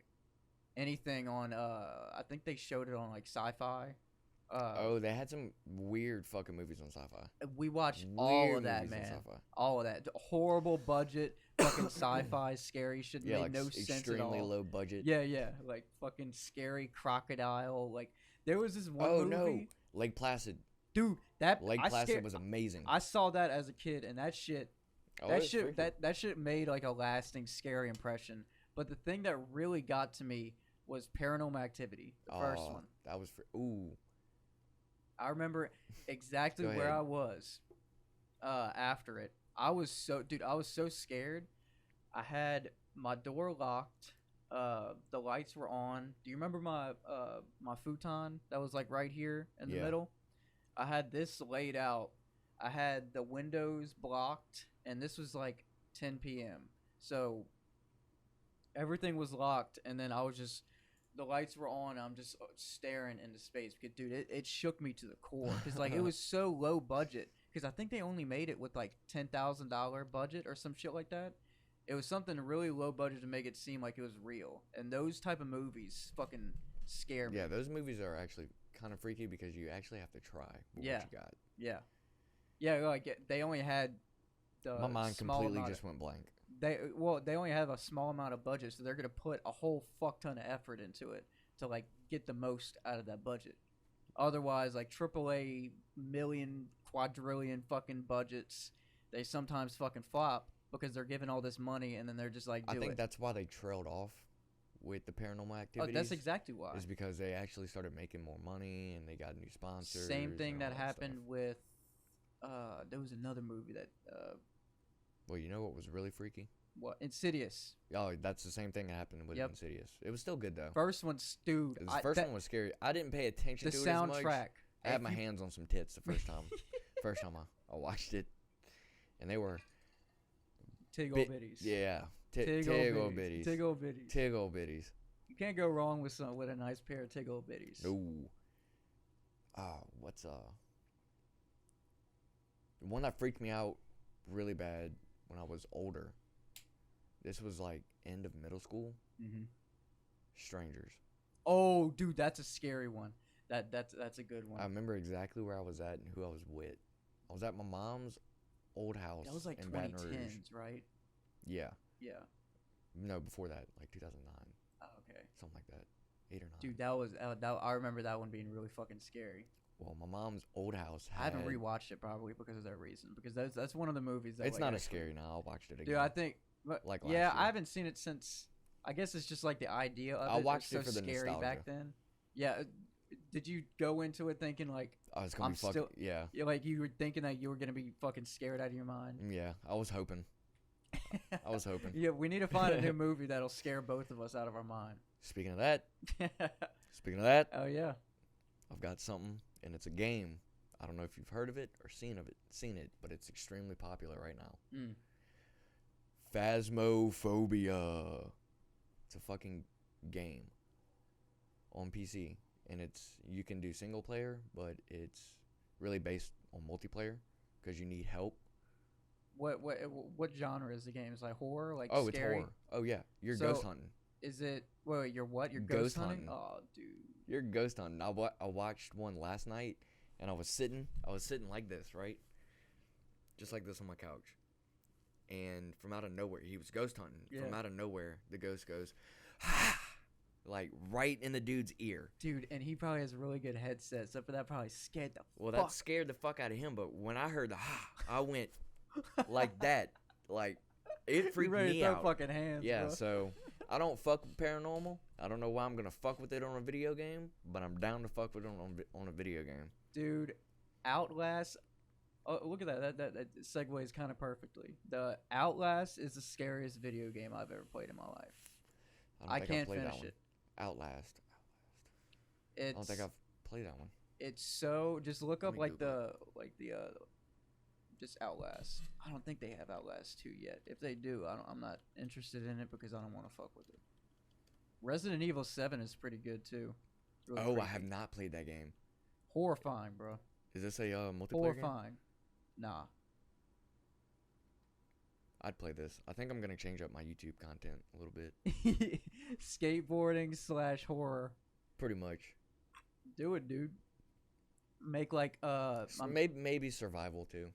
anything on I think they showed it on like Sci-Fi.
Oh, they had some weird fucking movies on Sci-Fi.
We watched all
Weird
of that,
movies on
man.
Sci-Fi.
All of that. Horrible budget, fucking sci-fi, scary shit.
Yeah,
made
like
no sense at
extremely
all.
low budget.
Yeah, like fucking scary crocodile. Like there was this one
Oh
movie.
no, Lake Placid.
Dude, that
Lake
I
Placid
scared-
was amazing.
I saw that as a kid, and that shit,
Oh,
that
it's
shit,
freaky.
that shit made like a lasting scary impression. But the thing that really got to me was Paranormal Activity, the first one.
That was ooh.
I remember exactly
Go
where
ahead.
I was after it. I was so scared. I had my door locked. The lights were on. Do you remember my futon that was like right here in the
Yeah.
middle? I had this laid out. I had the windows blocked, and this was like 10 p.m. So everything was locked, and then I was just the lights were on. I'm just staring into space because, dude, it shook me to the core because like it was so low budget. Because I think they only made it with like $10,000 budget or some shit like that. It was something really low budget to make it seem like it was real. And those type of movies fucking scare me.
Yeah, those movies are actually kind of freaky because you actually have to try what
Yeah.
you got.
Yeah, like they only had the
My mind
small
completely
amount
just went blank.
They only have a small amount of budget, so they're gonna put a whole fuck ton of effort into it to like get the most out of that budget. Otherwise, like AAA million, quadrillion fucking budgets, they sometimes fucking flop because they're given all this money and then they're just like,
I think that's why they trailed off with the Paranormal Activities.
Oh, that's exactly why.
Is because they actually started making more money and they got new sponsors.
Same thing
and all
that happened with. There was another movie that.
Well, you know what was really freaky?
What? Insidious.
Oh, that's the same thing that happened with
Yep.
Insidious. It was still good though.
First one's dude.
The first one was scary. I didn't pay attention
the
to it as much.
soundtrack.
I had
If
my
you-
hands on some tits the first time. First time I watched it, and they were
Tiggle
bit-
bitties.
Yeah,
Tiggle
tiggle
bitties.
bitties.
Tiggle bitties.
Tiggle bitties.
Can't go wrong with a nice pair of tickle bitties.
No. What's one that freaked me out really bad when I was older. This was like end of middle school.
Mm-hmm.
Strangers.
Oh, dude, that's a scary one. That's a good one.
I remember exactly where I was at and who I was with. I was at my mom's old house.
That was like
in Baton Rouge.
2010s, right?
Yeah.
Yeah.
No, before that, like 2009.
Oh, okay.
Something like that. 8 or 9.
Dude, I remember that one being really fucking scary.
Well, my mom's old house had...
I haven't rewatched it probably because of that reason. Because that's one of the movies that...
It's not as scary now. I watched it again.
Dude, I think...
Like
yeah, I haven't seen it since... I guess it's just like the idea of it.
I watched it
so
for the
scary
nostalgia.
back then. Yeah. Did you go into it thinking like...
I was going to be fucking... Yeah.
Like you were thinking that you were going to be fucking scared out of your mind?
Yeah, I was hoping.
Yeah, we need to find a new movie that'll scare both of us out of our mind.
Speaking of that...
Oh, yeah.
I've got something, and it's a game. I don't know if you've heard of it or seen it, but it's extremely popular right now. Phasmophobia. It's a fucking game on PC, and you can do single player, but it's really based on multiplayer because you need help.
What genre is the game? Is it like horror, like
scary?
It's horror.
Oh yeah, you're ghost hunting.
Is it? Wait, you're what? You're
ghost
hunting?
hunting.
Oh, dude.
You're ghost hunting. I watched one last night, and I was sitting like this, right? Just like this on my couch. And from out of nowhere, he was ghost hunting.
Yeah.
From out of nowhere, the ghost goes, like right in the dude's ear.
Dude, and he probably has a really good headset, so that probably scared the
Well, that scared the fuck out of him, but when I heard the I went like that. Like, it freaked me out.
Fucking hands,
yeah,
bro.
So I don't fuck with paranormal. I don't know why I'm going to fuck with it on a video game, but I'm down to fuck with it on a video game.
Dude, Outlast... Oh, look at that. That segues kind of perfectly. The Outlast is the scariest video game I've ever played in my life. I can't finish it.
Outlast.
I
don't think I've played that one.
It's so... Just look up just Outlast. I don't think they have Outlast 2 yet. If they do, I'm not interested in it because I don't want to fuck with it. Resident Evil 7 is pretty good too. Really
creepy.
I
have not played that game.
Horrifying, bro.
Is this a multiplayer
Horrifying.
game?
Nah.
I'd play this. I think I'm gonna change up my YouTube content a little bit.
Skateboarding / horror.
Pretty much.
Do it, dude. Make like
maybe survival too.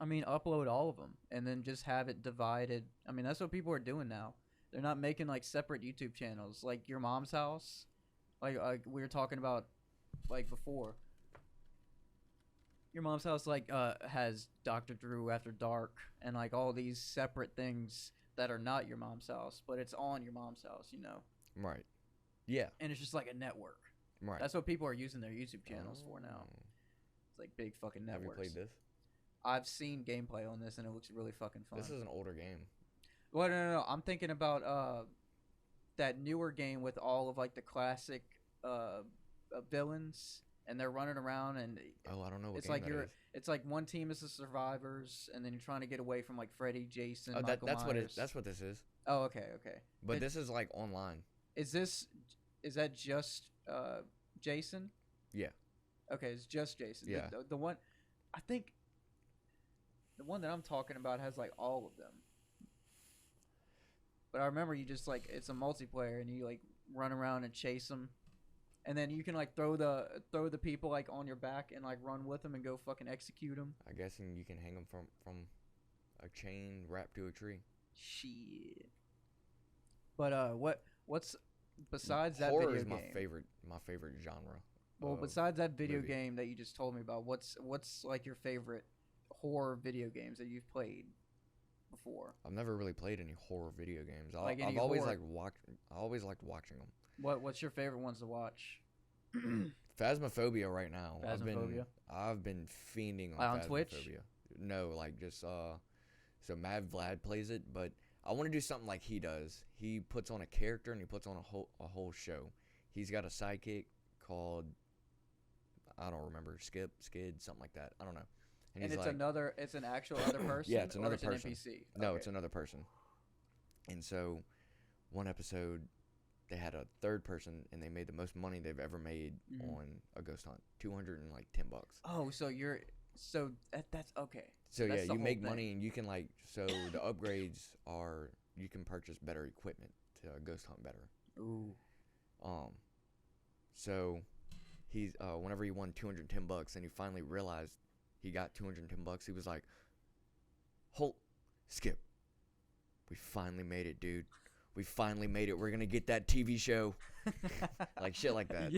I mean, upload all of them and then just have it divided. I mean, that's what people are doing now. They're not making like separate YouTube channels, like Your Mom's House, like we were talking about, like before. Your Mom's House has Dr. Drew After Dark and like all these separate things that are not Your Mom's House, but it's on Your Mom's House, you know.
Right. Yeah.
And it's just like a network.
Right.
That's what people are using their YouTube channels for now. It's like big fucking networks.
Have you played this?
I've seen gameplay on this and it looks really fucking fun.
This is an older game.
Well, no. I'm thinking about that newer game with all of like the classic villains. And they're running around, and
I don't know what
it's
game
like
that is.
It's like one team is the survivors, and then you're trying to get away from like Freddy, Jason, Michael
that's
Myers.
That's what this is.
Oh, okay.
But this is like online.
Is that just Jason?
Yeah.
Okay, it's just Jason.
Yeah.
The one, I think, the one that I'm talking about has like all of them. But I remember you just like it's a multiplayer, and you like run around and chase them. And then you can like throw the people like on your back and like run with them and go fucking execute them.
I guess, and you can hang them from a chain wrapped to a tree.
Shit. But what's besides that
horror
video
is
game?
my favorite genre.
Well, besides that video
movie.
game that you just told me about, what's like your favorite horror video games that you've played before?
I've never really played any horror video games.
I've
always liked watching them.
What's your favorite ones to watch?
Phasmophobia right now.
Phasmophobia?
I've been fiending
on
Phasmophobia.
Twitch?
No, like just so Mad Vlad plays it, but I want to do something like he does. He puts on a character and he puts on a whole show. He's got a sidekick called, I don't remember, Skid, something like that. I don't know.
And it's like, it's an actual other person?
Yeah, it's another
or it's
person.
an NPC?
No,
Okay.
it's another person. And so one episode they had a third person, and they made the most money they've ever made on a ghost hunt, $210.
Oh, so that's okay.
So
that's
yeah,
the
you
whole
make
thing.
money, and you can so the upgrades are you can purchase better equipment to ghost hunt better.
Ooh.
So he's whenever he won $210, and he finally realized he got $210, he was like, "Halt, Skip. We finally made it, dude. We finally made it. We're gonna get that TV show." Like shit like that.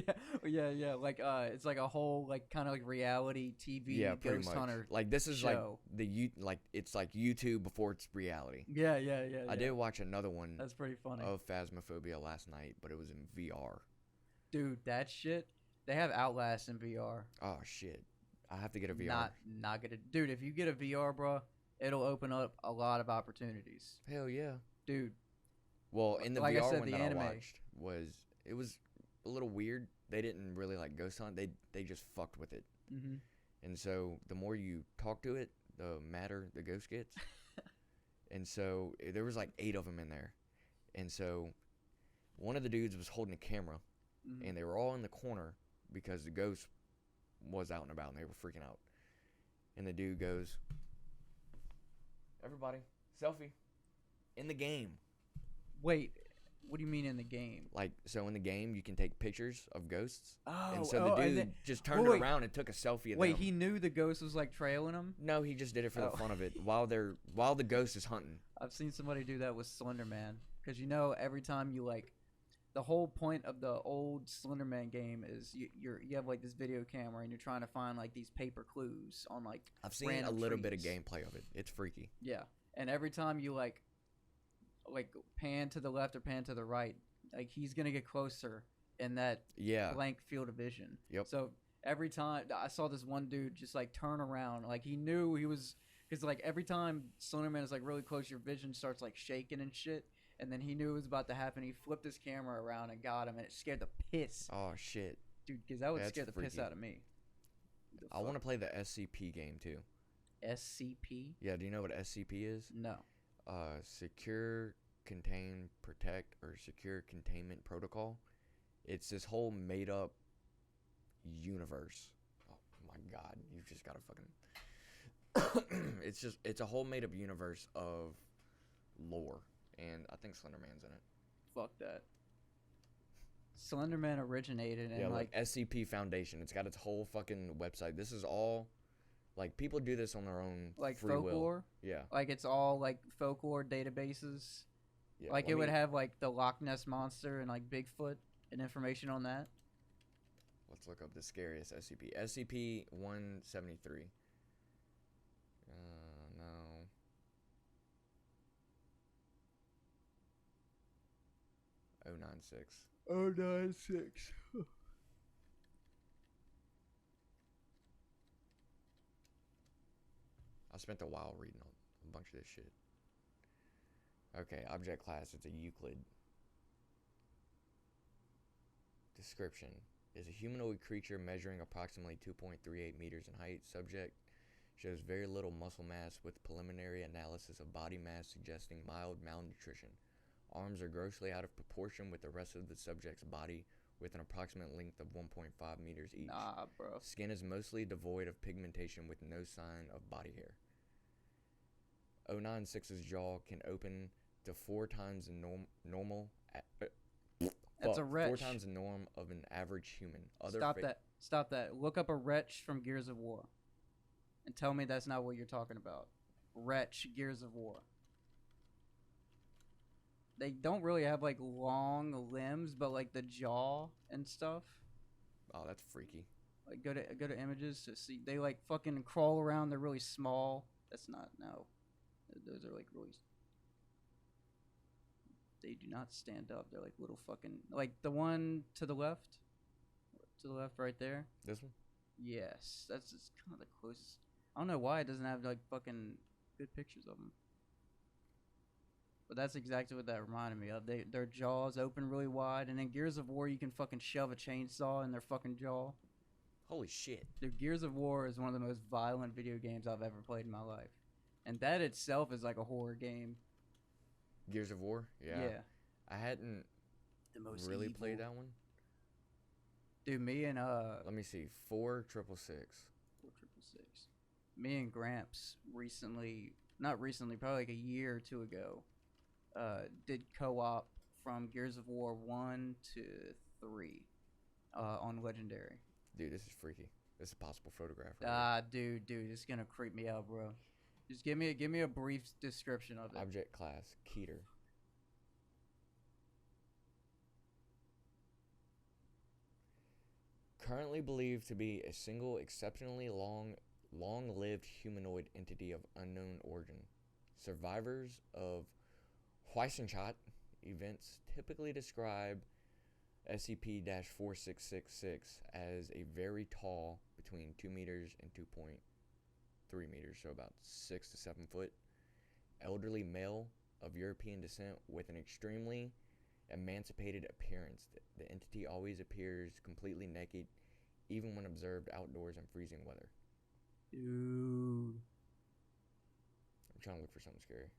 Yeah. Like it's like a whole like kind of like reality TV ghost hunter.
Like this is
show.
it's like YouTube before it's reality.
Yeah.
I did watch another one.
That's pretty funny.
Of Phasmophobia last night, but it was in VR.
Dude, that shit. They have Outlast in VR.
Oh shit. I have to get a VR.
Not get it. Dude, if you get a VR, bro, it'll open up a lot of opportunities.
Hell yeah.
Dude.
Well, in the
like
VR
I said,
one
the
that
anime.
I watched it was a little weird. They didn't really like ghost hunt. They just fucked with it.
Mm-hmm.
And so the more you talk to it, the madder the ghost gets. And so there was like 8 of them in there. And so one of the dudes was holding a camera, and they were all in the corner because the ghost was out and about, and they were freaking out. And the dude goes, "Everybody, selfie." In the game.
Wait, what do you mean in the game?
Like, so in the game, you can take pictures of ghosts.
Oh,
and so the dude just turned around and took a selfie of
Wait,
them.
he knew the ghost was like trailing him?
No, he just did it for the fun of it while the ghost is hunting.
I've seen somebody do that with Slender Man. Because every time you like, the whole point of the old Slender Man game is you have like this video camera and you're trying to find like these paper clues on like
I've seen a little bit of gameplay of it. It's freaky.
Yeah, and every time you like pan to the left or pan to the right, like he's gonna get closer in that blank field of vision.
Yep.
So every time I saw this one dude just like turn around, like he knew he was, because like every time Slenderman is like really close, your vision starts like shaking and shit. And then he knew it was about to happen. He flipped his camera around and got him, and it scared the piss.
Oh shit,
dude! Because that would scare the piss out of me.
I want to play the SCP game too.
SCP?
Yeah. Do you know what SCP is?
No.
Secure, Contain, Protect, or Secure Containment Protocol. It's this whole made-up universe. Oh my god, you've just got to fucking. It's a whole made-up universe of lore. And I think Slenderman's in it.
Fuck that. Slenderman originated in
like SCP Foundation. It's got its whole fucking website. This is all like people do this on their own
like
free
folklore.
Will. Yeah.
Like it's all like folklore databases.
Yeah,
like it would have like the Loch Ness monster and like Bigfoot and information on that.
Let's look up the scariest SCP. SCP 173. No. 096.
096.
I spent a while reading a bunch of this shit. Okay, object class, it's a Euclid. Description is a humanoid creature measuring approximately 2.38 meters in height. Subject shows very little muscle mass with preliminary analysis of body mass suggesting mild malnutrition. Arms are grossly out of proportion with the rest of the subject's body, with an approximate length of 1.5 meters each.
Nah, bro.
Skin is mostly devoid of pigmentation with no sign of body hair. 096's jaw can open to 4 times the normal.
That's a wretch.
4 times the norm of an average human.
Stop that. Look up a wretch from Gears of War. And tell me that's not what you're talking about. Wretch, Gears of War. They don't really have like long limbs, but like the jaw and stuff.
Oh, that's freaky.
Like go to images to see. They like fucking crawl around. They're really small. That's not, no. Those are like really. They do not stand up. They're like little fucking, like the one to the left. To the left, right there.
This one.
Yes, that's just kind of the closest. I don't know why it doesn't have like fucking good pictures of them. But that's exactly what that reminded me of. Their jaws open really wide, and in Gears of War, you can fucking shove a chainsaw in their fucking jaw.
Holy shit.
Dude, Gears of War is one of the most violent video games I've ever played in my life. And that itself is like a horror game.
Gears of War? Yeah. I hadn't...
The most
really
evil.
played that one.
Dude, me and
Let me see. 4666.
4666. Me and Gramps not recently, probably like a year or two ago, did co-op from Gears of War 1 to 3 on Legendary.
Dude, this is freaky. This is a possible photograph.
Dude, it's gonna creep me out, bro. Just give me a brief description of it.
Object class, Keter. Currently believed to be a single exceptionally long-lived humanoid entity of unknown origin. Survivors of Weissenschat events typically describe SCP-4666 as a very tall, between 2 meters and 2.3 meters, so about 6 to 7 foot, elderly male of European descent with an extremely emancipated appearance. The entity always appears completely naked, even when observed outdoors in freezing weather.
Dude.
I'm trying to look for something scary.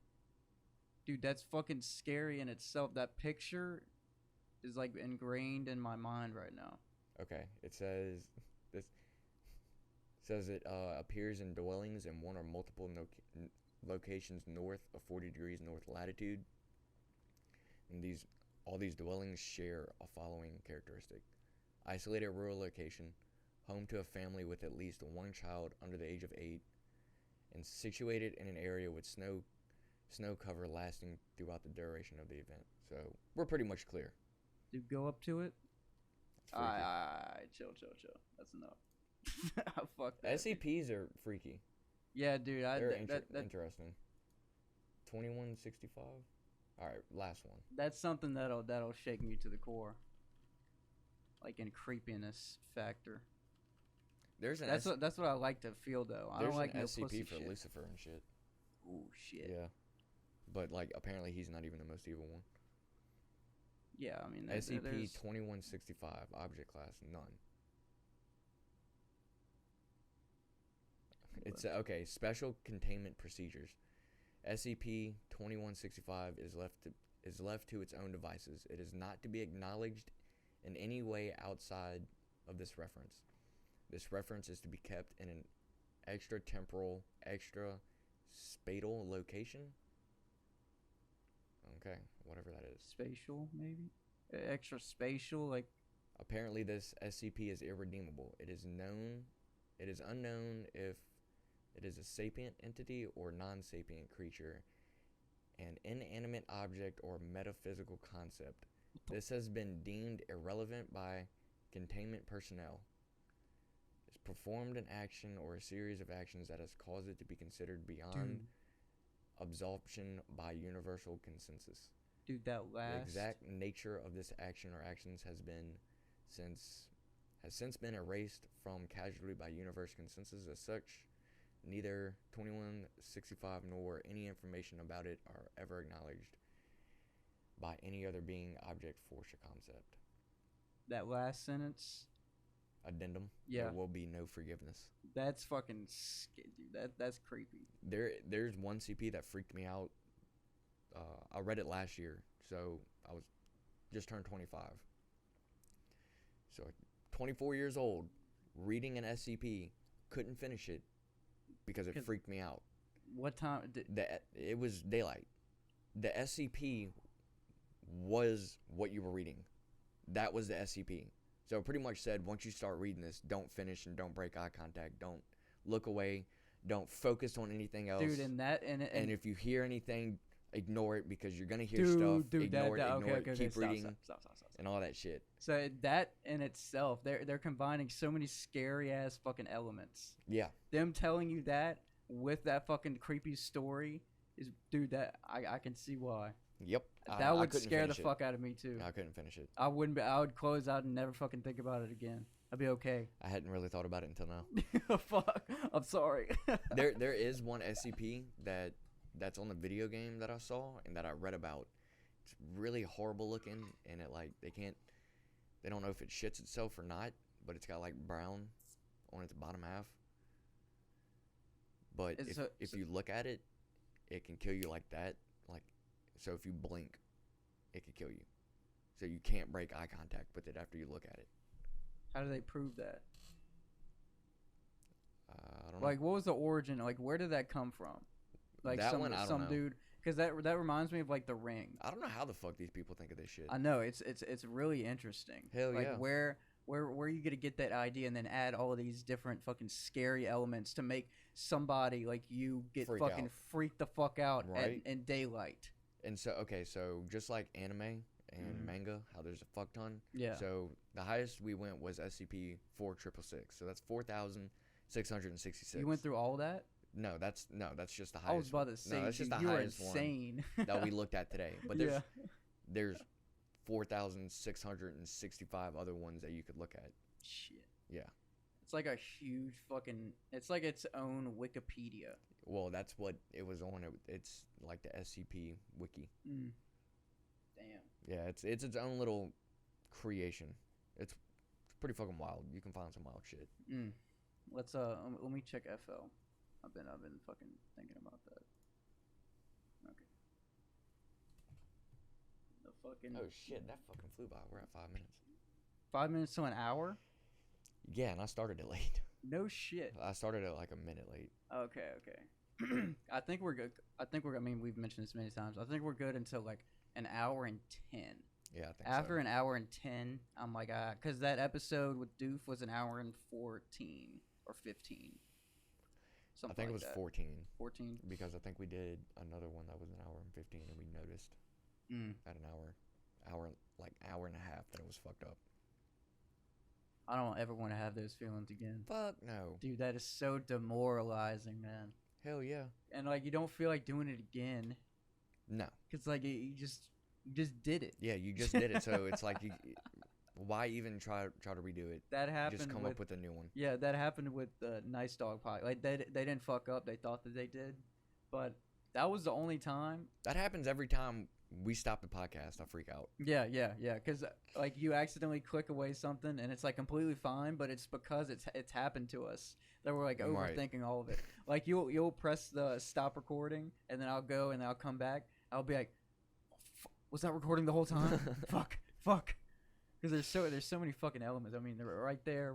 Dude, that's fucking scary in itself. That picture is like ingrained in my mind right now.
Okay, it says it appears in dwellings in one or multiple locations north of 40 degrees north latitude. And all these dwellings share a following characteristic: isolated rural location, home to a family with at least one child under the age of 8, and situated in an area with snow cover lasting throughout the duration of the event. So we're pretty much clear.
Dude, go up to it. Alright, chill. That's enough. Fuck that.
SCPs are freaky.
Yeah, dude.
They're interesting. 2165. All right, last one.
That's something that'll shake me to the core. Like in creepiness factor. That's what I like to feel though. I don't like no
SCP
pussy
for
shit.
Lucifer and shit.
Ooh, shit.
Yeah, but like apparently he's not even the most evil one.
Yeah, I mean
SCP-2165 object class none. It's okay. Special containment procedures. SCP-2165 is left to its own devices. It is not to be acknowledged in any way outside of this reference. This reference is to be kept in an extratemporal, extra-spatial location. Okay, whatever that is.
Spatial, maybe? Extra spatial, like...
Apparently this SCP is irredeemable. It is unknown if it is a sapient entity or non-sapient creature, an inanimate object or metaphysical concept. This has been deemed irrelevant by containment personnel. It's performed an action or a series of actions that has caused it to be considered beyond absorption by universal consensus.
Dude, that last...
The exact nature of this action or actions has since been erased from casualty by universal consensus. As such, neither 2165 nor any information about it are ever acknowledged by any other being, object, force, or concept.
That last sentence.
Addendum.
Yeah.
There will be no forgiveness.
That's fucking dude. That's creepy.
There's one CP that freaked me out. I read it last year, so I was just turned 25. So 24 years old, reading an SCP, couldn't finish it because it freaked me out.
What time?
It was daylight. The SCP was what you were reading. That was the SCP. So it pretty much said, once you start reading this, don't finish and don't break eye contact. Don't look away. Don't focus on anything else.
Dude, and
if you hear anything, ignore it because you're gonna hear stuff. Ignore it. Keep reading.
Stop.
And all that shit.
So that in itself, they're combining so many scary ass fucking elements.
Yeah.
Them telling you that with that fucking creepy story is, dude. That I can see why.
Yep.
That would scare the fuck out of me too.
I couldn't finish it.
I would close out and never fucking think about it again. I'd be okay.
I hadn't really thought about it until now.
Fuck. I'm sorry.
There is one SCP that's on the video game that I saw and that I read about. It's really horrible looking, and it like they don't know if it shits itself or not, but it's got like brown on its bottom half. But if you look at it, it can kill you like that. Like, so if you blink, it could kill you. so you can't break eye contact with it after you look at it.
How do they prove that?
I don't know.
Like, what was the origin? Like, where did that come from? Like,
That
some
one, I don't
some
know.
dude, because that reminds me of like The Ring.
I don't know how the fuck these people think of this shit.
I know it's really interesting.
Hell
like,
yeah.
Where you gonna get that idea and then add all of these different fucking scary elements to make somebody like you get freak the fuck out
Right.
in daylight.
And so, okay, so just like anime and manga, how there's a fuck ton.
Yeah.
So the highest we went was SCP-4666. So that's 4,666.
You went through all that?
No, that's just the highest.
I was about to say,
no, that's just the
you
highest
were insane.
one that we looked at today. But there's 4,665 other ones that you could look at.
Shit.
Yeah.
It's like a huge fucking. It's like its own Wikipedia.
Well, that's what it was on. It's like the SCP wiki.
Damn.
Yeah, it's its own little creation. It's pretty fucking wild. You can find some wild shit.
Let's let me check FL. I've been fucking thinking about that. Okay. The fucking.
Oh shit, that fucking flew by. We're at 5 minutes.
5 minutes to an hour?
Yeah, and I started it late.
No shit.
I started it like a minute late.
Okay. I think we're good. I mean, we've mentioned this many times. I think we're good until like an hour and 10.
Yeah, I think
After an hour and 10, I'm like, because that episode with Doof was an hour and 14 or 15.
I think it was 14.
14?
Because I think we did another one that was an hour and 15, and we noticed at an hour and a half that it was fucked up.
I don't ever want to have those feelings again.
Fuck no.
Dude, that is so demoralizing, man.
Hell yeah.
And like, you don't feel like doing it again.
No.
Because like, you just did it.
Yeah, you just did it, so it's like, why even try to redo it?
That happened.
Just come up with a new one.
Yeah, that happened with the Nice Dog Pie. Like, they didn't fuck up. They thought that they did. But that was the only time.
That happens every time we stop the podcast. I freak out.
Yeah. Because like, you accidentally click away something and it's like completely fine, but it's because it's happened to us that we're like overthinking all of it. Like, you'll press the stop recording and then I'll go and I'll come back. I'll be like, was that recording the whole time? fuck. Because there's so many fucking elements. I mean, they're right there.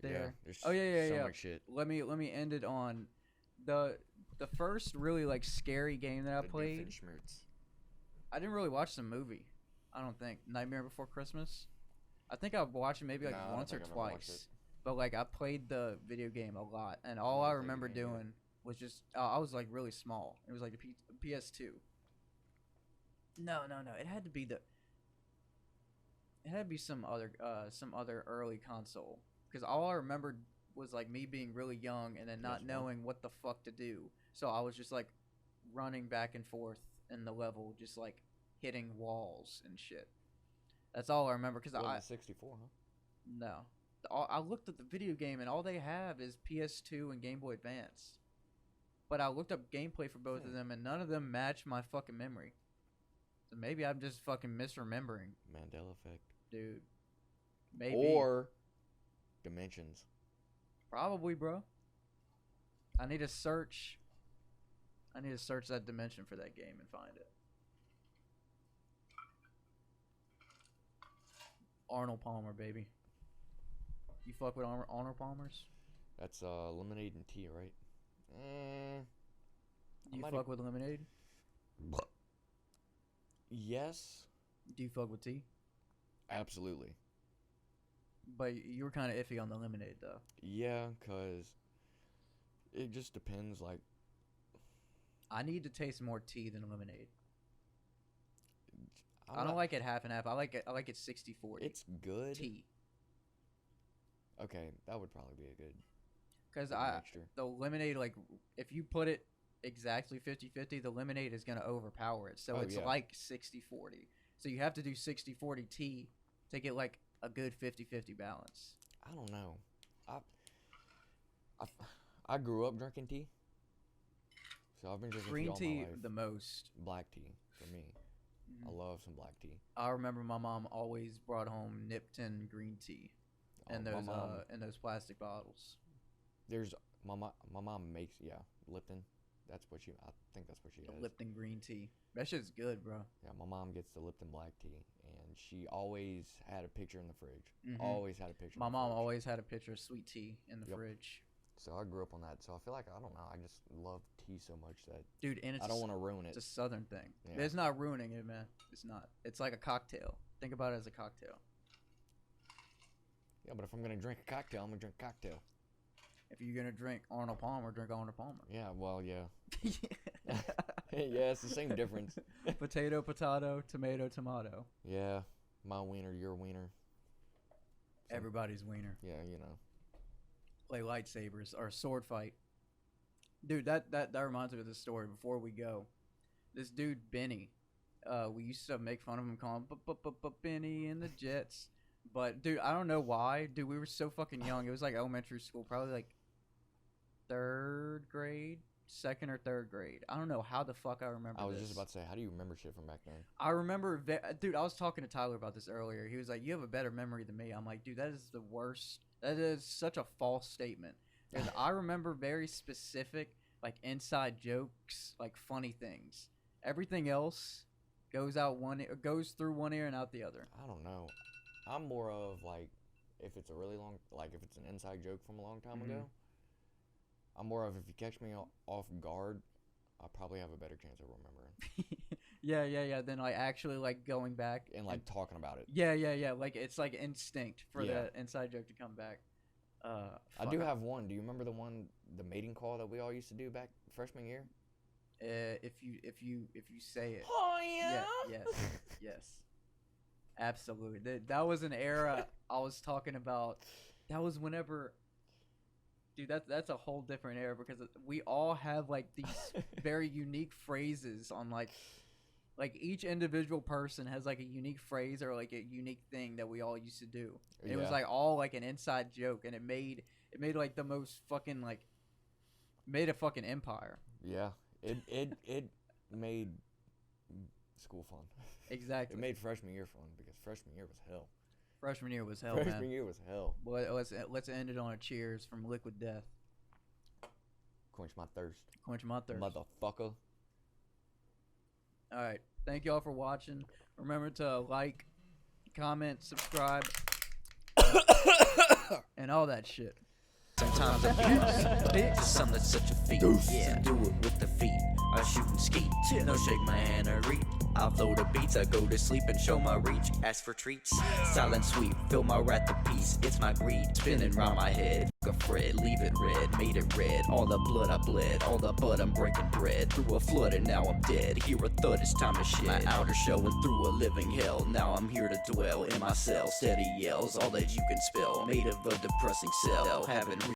Yeah, there's
Oh yeah.
so much shit.
Let me end it on the first really like scary game that I played. I didn't really watch the movie. I don't think Nightmare Before Christmas. I think I've watched it maybe like once or twice. But like, I played the video game a lot, and all I remember doing was just I was like really small. It was like the PS2. No. It had to be some other early console, because all I remembered was like me being really young and then not knowing what the fuck to do. So I was just like running back and forth in the level, just like hitting walls and shit. That's all I remember. Because
I 64, huh?
No, I looked at the video game and all they have is PS2 and Game Boy Advance. But I looked up gameplay for both of them and none of them match my fucking memory. So maybe I'm just fucking misremembering.
Mandela effect.
Dude. Maybe.
Or Dimensions.
Probably, bro. I need to search that dimension for that game and find it. Arnold Palmer, baby. You fuck with Arnold Palmers?
That's lemonade and tea, right?
You fuck with lemonade?
Yes.
Do you fuck with tea?
Absolutely.
But you were kind of iffy on the lemonade, though.
Yeah, because it just depends, like...
I need to taste more tea than lemonade. I don't like it half and half. I like it 60-40.
It's good.
Tea.
Okay, that would probably be a good...
Because the lemonade, like, if you put it exactly 50-50, the lemonade is going to overpower it. So it's like 60-40. So you have to do 60-40 tea to get, like, a good 50-50 balance.
I don't know. I grew up drinking tea. So I've been drinking
green
tea all my life.
The most.
Black tea for me. I love some black tea.
I remember my mom always brought home Nipton green tea in those plastic bottles.
There's my mom makes Lipton. That's what I think that's what she
The
has.
Lipton green tea. That shit's good, bro.
Yeah, my mom gets the Lipton black tea, and she always had a picture in the fridge.
Mhm.
Always had a picture.
My
in the
mom
fridge.
always had a picture of sweet tea in the fridge.
So I grew up on that. So I feel like I don't know. I just love tea so much that
Dude, and it's
I don't want to ruin it.
It's a Southern thing.
Yeah.
It's not ruining it, man. It's not. It's like a cocktail. Think about it as a cocktail.
Yeah, but if I'm gonna drink a cocktail, I'm gonna drink a cocktail.
If you're gonna drink Arnold Palmer, drink Arnold Palmer.
Yeah, well, yeah. Yeah, it's the same difference.
Potato, potato, tomato, tomato.
Yeah, my wiener, your wiener.
Everybody's wiener.
Yeah, you know.
Play lightsabers or sword fight. Dude, that reminds me of this story before we go. This dude, Benny, we used to make fun of him calling him Benny and the Jets. But, dude, I don't know why. Dude, we were so fucking young. It was like elementary school, probably like 3rd grade, 2nd or 3rd grade. I don't know how the fuck I remember
I was
this.
just about to say, how do you remember shit from back then?
I remember, dude, I was talking to Tyler about this earlier. He was like, you have a better memory than me. I'm like, dude, that is the worst. That is such a false statement. Because I remember very specific, like, inside jokes, like, funny things. Everything else goes through one ear and out the other.
I don't know. I'm more of, like, if it's a really long, like, if it's an inside joke from a long time ago, I'm more of, if you catch me off guard, I probably have a better chance of remembering.
Yeah. Then, like, actually, like, going back.
And, like, talking about it.
Yeah. Like, it's, like, instinct for the inside joke to come back.
I do have one. Do you remember the mating call that we all used to do back freshman year?
If you say it.
Oh, yeah?
Yes. Absolutely. That was an era I was talking about. That was whenever... Dude, that's a whole different era because we all have, like, these very unique phrases on, like each individual person has, like, a unique phrase or, like, a unique thing that we all used to do. It was, like, all, like, an inside joke, and it made like, the most fucking, like, made a fucking empire.
Yeah. It made school fun.
Exactly.
It made freshman year fun because freshman year was hell.
Freshman year was hell,
Freshman
man.
year was hell.
Well, let's end it on a cheers from Liquid Death.
Quench my thirst.
Quench my thirst.
Motherfucker.
All right. Thank y'all for watching. Remember to like, comment, subscribe, and all that shit.
Sometimes abuse, just some that's such a feat. Yeah, do it with the feet. I shoot and ski. No shake my hand or reach. I flow the beats. I go to sleep and show my reach. Ask for treats. Silent sweep. Fill my wrath of peace. It's my greed. Spinning round my head. A Fred, leave it red, made it red. All the blood I bled, all the blood I'm breaking bread. Through a flood and now I'm dead. Hear a thud, it's time to shed. My outer shell went through a living hell. Now I'm here to dwell in my cell. Steady yells, all that you can spell. Made of a depressing cell. Having